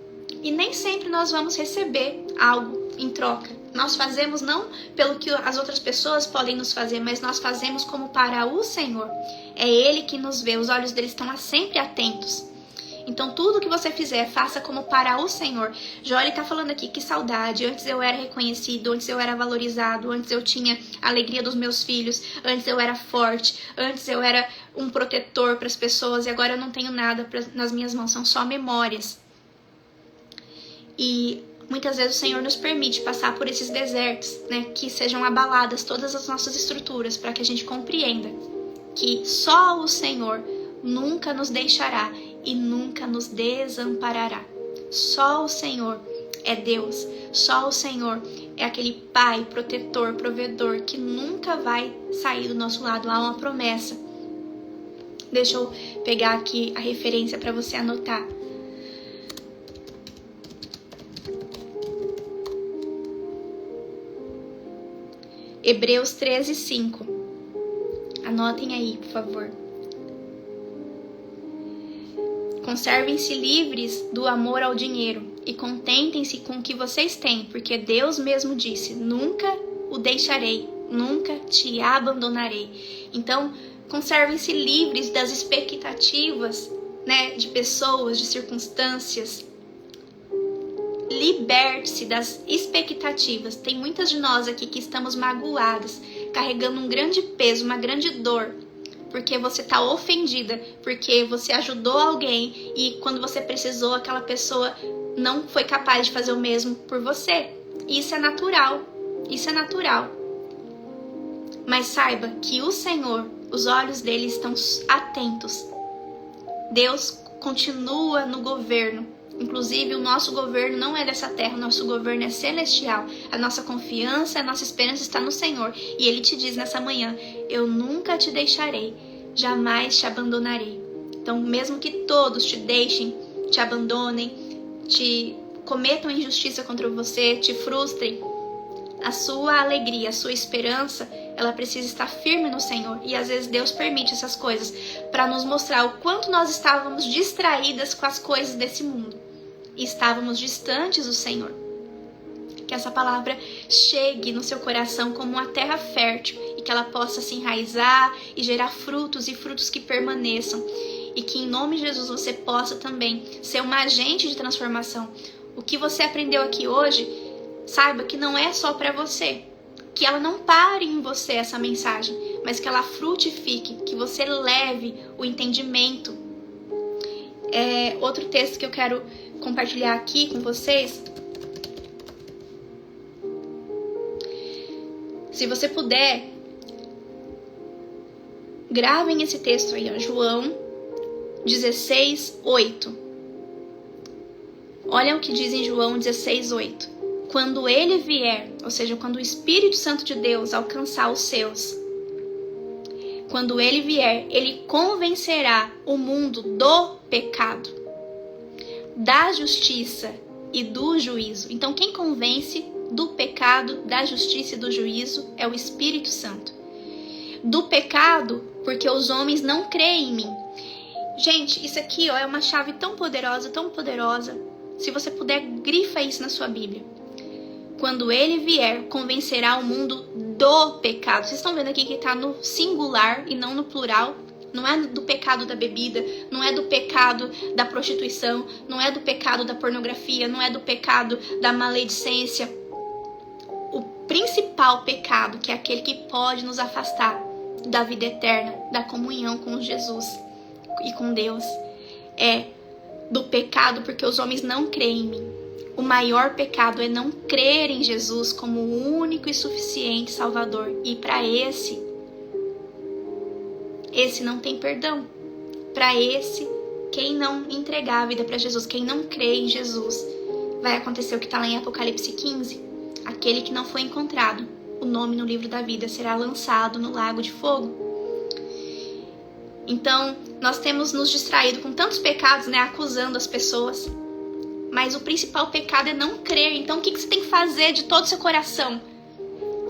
e nem sempre nós vamos receber algo em troca. Nós fazemos não pelo que as outras pessoas podem nos fazer, mas nós fazemos como para o Senhor. É Ele que nos vê, os olhos dele estão sempre atentos. Então tudo que você fizer, faça como para o Senhor. Joel está falando aqui, que saudade, antes eu era reconhecido, antes eu era valorizado, antes eu tinha a alegria dos meus filhos, antes eu era forte, antes eu era um protetor para as pessoas e agora eu não tenho nada nas minhas mãos, são só memórias. E muitas vezes o Senhor nos permite passar por esses desertos, né, que sejam abaladas todas as nossas estruturas para que a gente compreenda que só o Senhor nunca nos deixará e nunca nos desamparará. Só o Senhor é Deus. Só o Senhor é aquele Pai, protetor, provedor que nunca vai sair do nosso lado. Há uma promessa. Deixa eu pegar aqui a referência para você anotar. Hebreus 13:5. Anotem aí, por favor. Conservem-se livres do amor ao dinheiro e contentem-se com o que vocês têm, porque Deus mesmo disse: nunca o deixarei, nunca te abandonarei. Então, conservem-se livres das expectativas, né, de pessoas, de circunstâncias. Liberte-se das expectativas. Tem muitas de nós aqui que estamos magoadas, carregando um grande peso, uma grande dor, porque você está ofendida, porque você ajudou alguém e quando você precisou, aquela pessoa não foi capaz de fazer o mesmo por você. Isso é natural, isso é natural. Mas saiba que o Senhor, os olhos dele estão atentos. Deus continua no governo. Inclusive, o nosso governo não é dessa terra, o nosso governo é celestial. A nossa confiança, a nossa esperança está no Senhor. E Ele te diz nessa manhã: eu nunca te deixarei, jamais te abandonarei. Então, mesmo que todos te deixem, te abandonem, te cometam injustiça contra você, te frustrem, a sua alegria, a sua esperança, ela precisa estar firme no Senhor. E às vezes Deus permite essas coisas para nos mostrar o quanto nós estávamos distraídas com as coisas desse mundo e estávamos distantes do Senhor. Que essa palavra chegue no seu coração como uma terra fértil e que ela possa se enraizar e gerar frutos e frutos que permaneçam. E que em nome de Jesus você possa também ser um agente de transformação. O que você aprendeu aqui hoje, saiba que não é só para você. Que ela não pare em você essa mensagem, mas que ela frutifique, que você leve o entendimento. Outro texto que eu quero compartilhar aqui com vocês. Se você puder, gravem esse texto aí, ó, João 16:8. Olha o que diz em João 16:8. Quando ele vier, ou seja, quando o Espírito Santo de Deus alcançar os seus, quando ele vier, ele convencerá o mundo do pecado, da justiça e do juízo. Então, quem convence do pecado, da justiça e do juízo é o Espírito Santo. Do pecado, porque os homens não creem em mim. Gente, isso aqui, ó, é uma chave tão poderosa, tão poderosa. Se você puder, grifa isso na sua Bíblia. Quando ele vier, convencerá o mundo do pecado. Vocês estão vendo aqui que está no singular e não no plural. Não é do pecado da bebida, não é do pecado da prostituição, não é do pecado da pornografia, não é do pecado da maledicência. O principal pecado, que é aquele que pode nos afastar da vida eterna, da comunhão com Jesus e com Deus, é do pecado porque os homens não creem em mim. O maior pecado é não crer em Jesus como o único e suficiente Salvador. E para esse não tem perdão. Para esse, quem não entregar a vida para Jesus, quem não crê em Jesus, vai acontecer o que está lá em Apocalipse 15. Aquele que não foi encontrado, o nome no livro da vida será lançado no lago de fogo. Então, nós temos nos distraído com tantos pecados, né, acusando as pessoas. mas o principal pecado é não crer. Então o que você tem que fazer de todo o seu coração?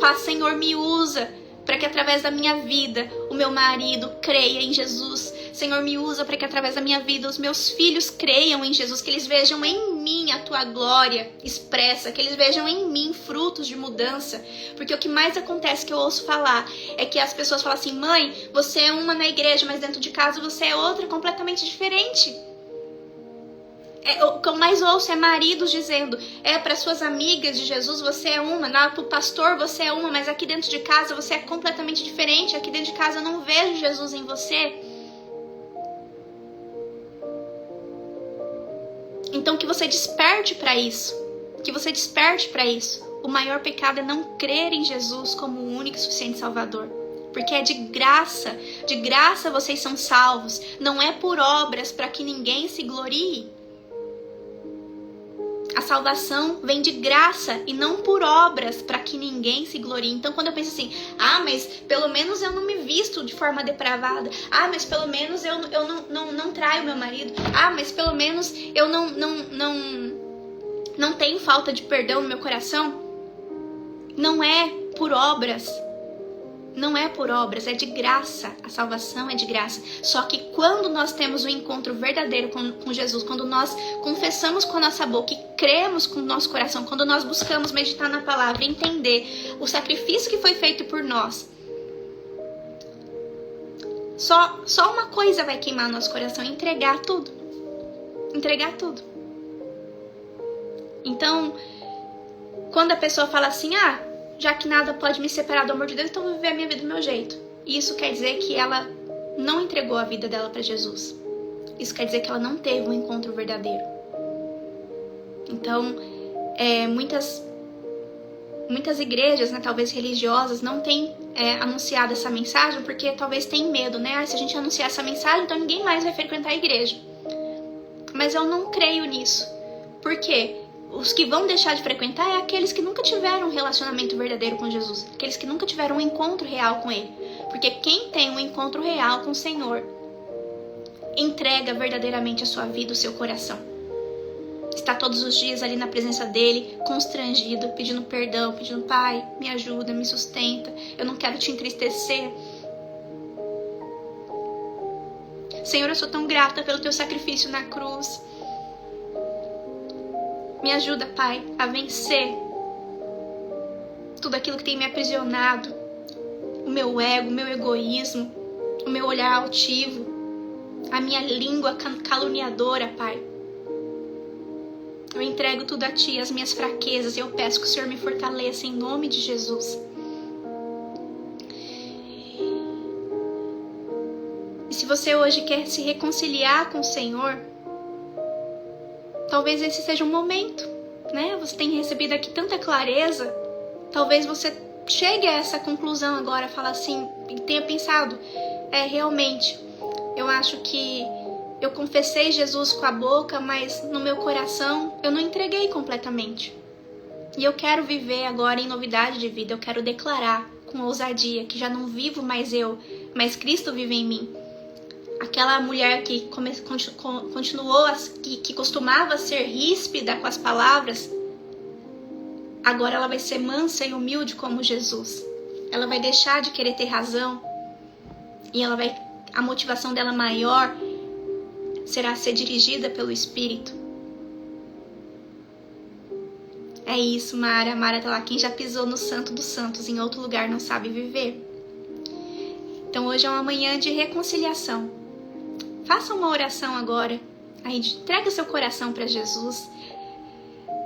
Fala, Senhor, me usa para que através da minha vida o meu marido creia em Jesus. Senhor, me usa para que através da minha vida os meus filhos creiam em Jesus, que eles vejam em mim a tua glória expressa, que eles vejam em mim frutos de mudança. Porque o que mais acontece que eu ouço falar é que as pessoas falam assim, mãe, você é uma na igreja, mas dentro de casa você é outra completamente diferente. O que eu mais ouço é maridos dizendo, para suas amigas de Jesus você é uma, para o pastor você é uma, mas aqui dentro de casa você é completamente diferente, aqui dentro de casa eu não vejo Jesus em você. Então que você desperte para isso, O maior pecado é não crer em Jesus como o único e suficiente Salvador. Porque é de graça vocês são salvos, não é por obras para que ninguém se glorie. A salvação vem de graça e não por obras para que ninguém se glorie. Então quando eu penso assim, mas pelo menos eu não me visto de forma depravada. Mas pelo menos eu não traio meu marido. Mas pelo menos eu não tenho falta de perdão no meu coração. Não é por obras. Não é por obras, é de graça. A salvação é de graça. Só que quando nós temos um encontro verdadeiro com Jesus, quando nós confessamos com a nossa boca e cremos com o nosso coração, quando nós buscamos meditar na palavra e entender o sacrifício que foi feito por nós, só uma coisa vai queimar nosso coração, entregar tudo. Entregar tudo. Então, quando a pessoa fala assim, já que nada pode me separar do amor de Deus, então eu vou viver a minha vida do meu jeito. E isso quer dizer que ela não entregou a vida dela para Jesus. Isso quer dizer que ela não teve um encontro verdadeiro. Então, muitas igrejas, talvez religiosas, não têm anunciado essa mensagem porque talvez tem medo, se a gente anunciar essa mensagem, então ninguém mais vai frequentar a igreja. Mas eu não creio nisso. Por quê? Os que vão deixar de frequentar é aqueles que nunca tiveram um relacionamento verdadeiro com Jesus. Aqueles que nunca tiveram um encontro real com Ele. Porque quem tem um encontro real com o Senhor, entrega verdadeiramente a sua vida, o seu coração. Está todos os dias ali na presença dEle, constrangido, pedindo perdão, pedindo, Pai, me ajuda, me sustenta. Eu não quero te entristecer. Senhor, eu sou tão grata pelo Teu sacrifício na cruz. Me ajuda, Pai, a vencer tudo aquilo que tem me aprisionado. O meu ego, o meu egoísmo, o meu olhar altivo, a minha língua caluniadora, Pai. Eu entrego tudo a Ti, as minhas fraquezas, e eu peço que o Senhor me fortaleça em nome de Jesus. E se você hoje quer se reconciliar com o Senhor, talvez esse seja um momento, Você tem recebido aqui tanta clareza. Talvez você chegue a essa conclusão agora, falar assim, e tenha pensado, realmente, eu acho que eu confessei Jesus com a boca, mas no meu coração eu não entreguei completamente. E eu quero viver agora em novidade de vida, eu quero declarar com ousadia que já não vivo mais eu, mas Cristo vive em mim. Aquela mulher que continuou, que costumava ser ríspida com as palavras, agora ela vai ser mansa e humilde como Jesus. Ela vai deixar de querer ter razão e a motivação dela maior será ser dirigida pelo Espírito. É isso, Mara. Mara tá lá. Quem já pisou no Santo dos Santos em outro lugar não sabe viver. Então hoje é uma manhã de reconciliação. Faça uma oração agora. Entrega seu coração para Jesus.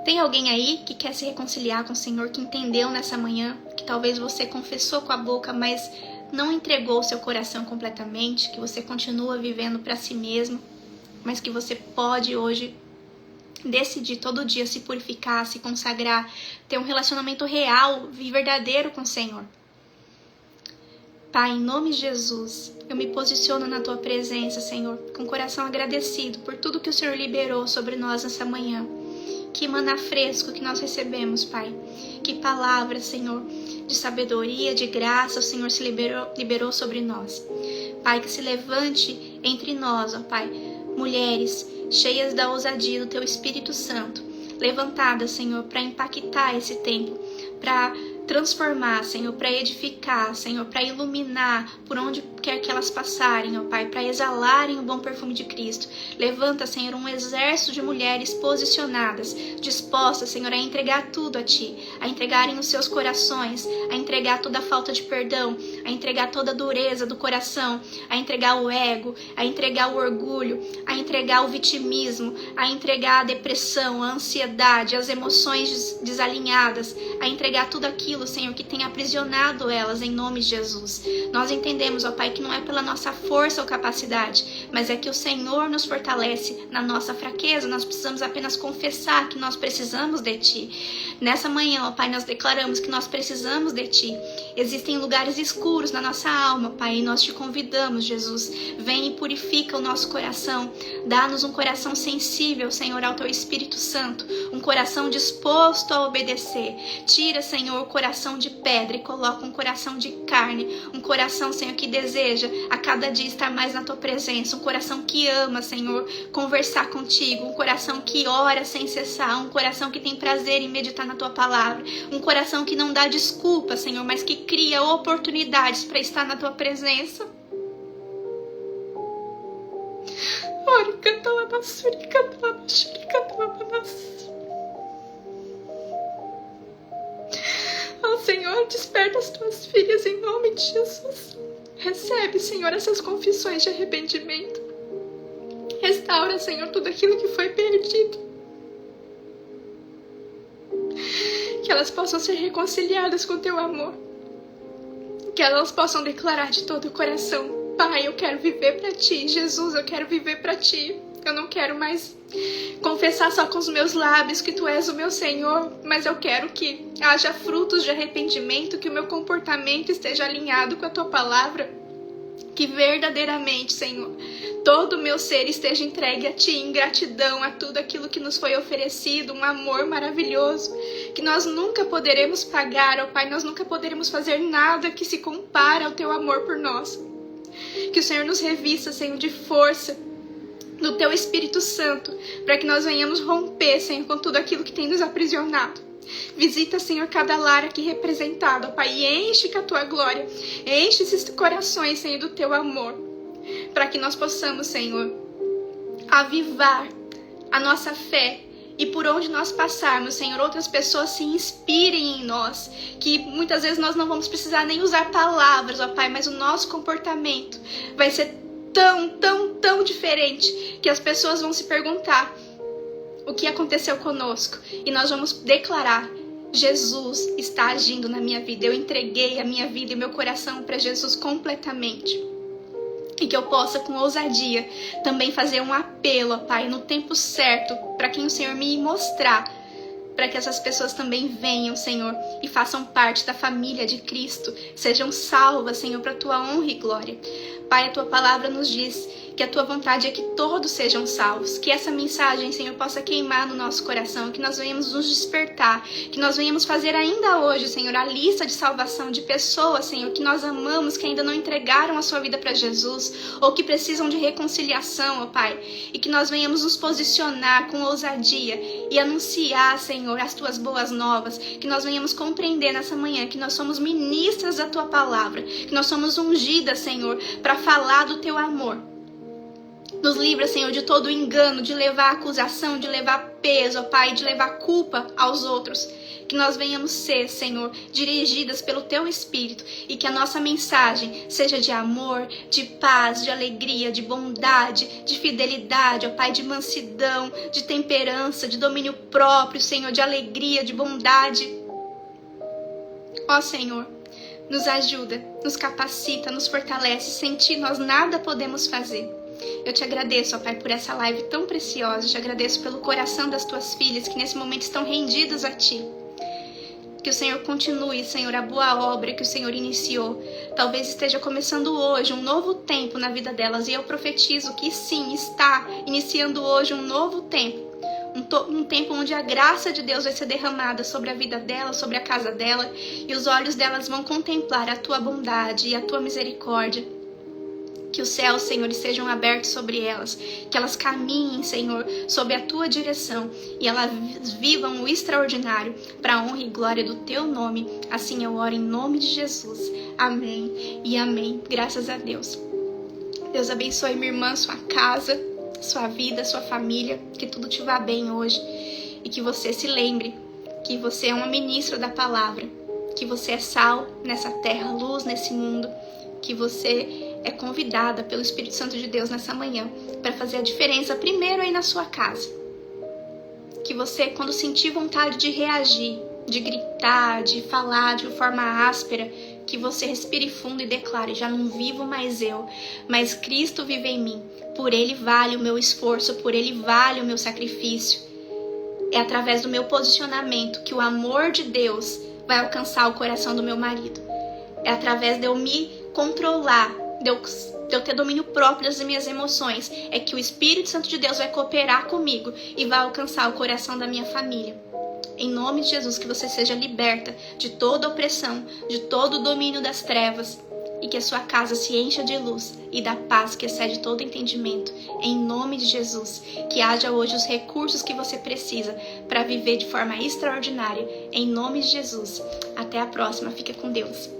Tem alguém aí que quer se reconciliar com o Senhor, que entendeu nessa manhã, que talvez você confessou com a boca, mas não entregou o seu coração completamente, que você continua vivendo para si mesmo, mas que você pode hoje decidir todo dia se purificar, se consagrar, ter um relacionamento real e verdadeiro com o Senhor. Pai, em nome de Jesus, eu me posiciono na Tua presença, Senhor, com o coração agradecido por tudo que o Senhor liberou sobre nós nessa manhã. Que maná fresco que nós recebemos, Pai. Que palavra, Senhor, de sabedoria, de graça, o Senhor se liberou sobre nós. Pai, que se levante entre nós, ó Pai, mulheres cheias da ousadia do Teu Espírito Santo, levantadas, Senhor, para impactar esse tempo, para transformar, Senhor, para edificar, Senhor, para iluminar por onde quer que elas passarem, ó Pai, para exalarem o bom perfume de Cristo. Levanta, Senhor, um exército de mulheres posicionadas, dispostas, Senhor, a entregar tudo a Ti, a entregarem os seus corações, a entregar toda a falta de perdão, a entregar toda a dureza do coração, a entregar o ego, a entregar o orgulho, a entregar o vitimismo, a entregar a depressão, a ansiedade, as emoções desalinhadas, a entregar tudo aquilo, Senhor, que tem aprisionado elas, em nome de Jesus. Nós entendemos, ó Pai, que não é pela nossa força ou capacidade, mas é que o Senhor nos fortalece na nossa fraqueza. Nós precisamos apenas confessar que nós precisamos de Ti. Nessa manhã, ó Pai, nós declaramos que nós precisamos de Ti. Existem lugares escuros na nossa alma, Pai, e nós Te convidamos, Jesus. Vem e purifica o nosso coração. Dá-nos um coração sensível, Senhor, ao Teu Espírito Santo. Um coração disposto a obedecer. Tira, Senhor, o coração de pedra e coloca um coração de carne. Um coração, Senhor, que deseja a cada dia estar mais na Tua presença. Um coração que ama, Senhor, conversar contigo. Um coração que ora sem cessar. Um coração que tem prazer em meditar na Tua palavra. Um coração que não dá desculpa, Senhor, mas que cria oportunidades para estar na Tua presença. Ó Senhor, desperta as Tuas filhas em nome de Jesus. Recebe, Senhor, essas confissões de arrependimento. Restaura, Senhor, tudo aquilo que foi perdido. Que elas possam ser reconciliadas com Teu amor. Que elas possam declarar de todo o coração: Pai, eu quero viver para Ti. Jesus, eu quero viver para Ti. Eu não quero mais confessar só com os meus lábios que Tu és o meu Senhor, mas eu quero que haja frutos de arrependimento, que o meu comportamento esteja alinhado com a Tua palavra, que verdadeiramente, Senhor, todo o meu ser esteja entregue a Ti em gratidão a tudo aquilo que nos foi oferecido, um amor maravilhoso, que nós nunca poderemos pagar, ó Pai, nós nunca poderemos fazer nada que se compare ao Teu amor por nós. Que o Senhor nos revista, Senhor, de força do Teu Espírito Santo, para que nós venhamos romper, Senhor, com tudo aquilo que tem nos aprisionado. Visita, Senhor, cada lar aqui representado, ó Pai, e enche com a Tua glória, enche esses corações, Senhor, do Teu amor, para que nós possamos, Senhor, avivar a nossa fé. E por onde nós passarmos, Senhor, outras pessoas se inspirem em nós. Que muitas vezes nós não vamos precisar nem usar palavras, ó Pai, mas o nosso comportamento vai ser tão diferente que as pessoas vão se perguntar o que aconteceu conosco. E nós vamos declarar: Jesus está agindo na minha vida. Eu entreguei a minha vida e meu coração para Jesus completamente. E que eu possa, com ousadia, também fazer um apelo, ó Pai, no tempo certo, para quem o Senhor me mostrar, para que essas pessoas também venham, Senhor, e façam parte da família de Cristo, sejam salvas, Senhor, para a Tua honra e glória. Pai, a Tua palavra nos diz que a Tua vontade é que todos sejam salvos, que essa mensagem, Senhor, possa queimar no nosso coração, que nós venhamos nos despertar, que nós venhamos fazer ainda hoje, Senhor, a lista de salvação de pessoas, Senhor, que nós amamos, que ainda não entregaram a sua vida para Jesus, ou que precisam de reconciliação, ó Pai, e que nós venhamos nos posicionar com ousadia e anunciar, Senhor, as Tuas boas novas, que nós venhamos compreender nessa manhã que nós somos ministras da Tua palavra, que nós somos ungidas, Senhor, para falar do Teu amor. Nos livra, Senhor, de todo engano, de levar acusação, de levar peso, ó Pai, de levar culpa aos outros. Que nós venhamos ser, Senhor, dirigidas pelo Teu Espírito e que a nossa mensagem seja de amor, de paz, de alegria, de bondade, de fidelidade, ó Pai, de mansidão, de temperança, de domínio próprio, Senhor, de alegria, de bondade. Ó Senhor, nos ajuda, nos capacita, nos fortalece. Sem Ti nós nada podemos fazer. Eu Te agradeço, ó Pai, por essa live tão preciosa. Eu Te agradeço pelo coração das Tuas filhas que nesse momento estão rendidas a Ti. Que o Senhor continue, Senhor, a boa obra que o Senhor iniciou. Talvez esteja começando hoje um novo tempo na vida delas. E eu profetizo que sim, está iniciando hoje um novo tempo. Um tempo onde a graça de Deus vai ser derramada sobre a vida dela, sobre a casa dela. E os olhos delas vão contemplar a Tua bondade e a Tua misericórdia. Que os céus, Senhor, estejam abertos sobre elas. Que elas caminhem, Senhor, sob a tua direção. E elas vivam o extraordinário para a honra e glória do teu nome. Assim eu oro em nome de Jesus. Amém e amém. Graças a Deus. Deus abençoe, minha irmã, sua casa, sua vida, sua família. Que tudo te vá bem hoje. E que você se lembre que você é uma ministra da palavra. Que você é sal nessa terra, luz nesse mundo. Que você é convidada pelo Espírito Santo de Deus nessa manhã para fazer a diferença primeiro aí na sua casa. Que você, quando sentir vontade de reagir, de gritar, de falar de forma áspera, que você respire fundo e declare: já não vivo mais eu, mas Cristo vive em mim. Por Ele vale o meu esforço, por Ele vale o meu sacrifício. É através do meu posicionamento que o amor de Deus vai alcançar o coração do meu marido. É através de eu me controlar, de eu ter domínio próprio das minhas emoções, é que o Espírito Santo de Deus vai cooperar comigo e vai alcançar o coração da minha família. Em nome de Jesus, que você seja liberta de toda opressão, de todo o domínio das trevas, e que a sua casa se encha de luz e da paz que excede todo entendimento. Em nome de Jesus, que haja hoje os recursos que você precisa para viver de forma extraordinária. Em nome de Jesus. Até a próxima. Fica com Deus.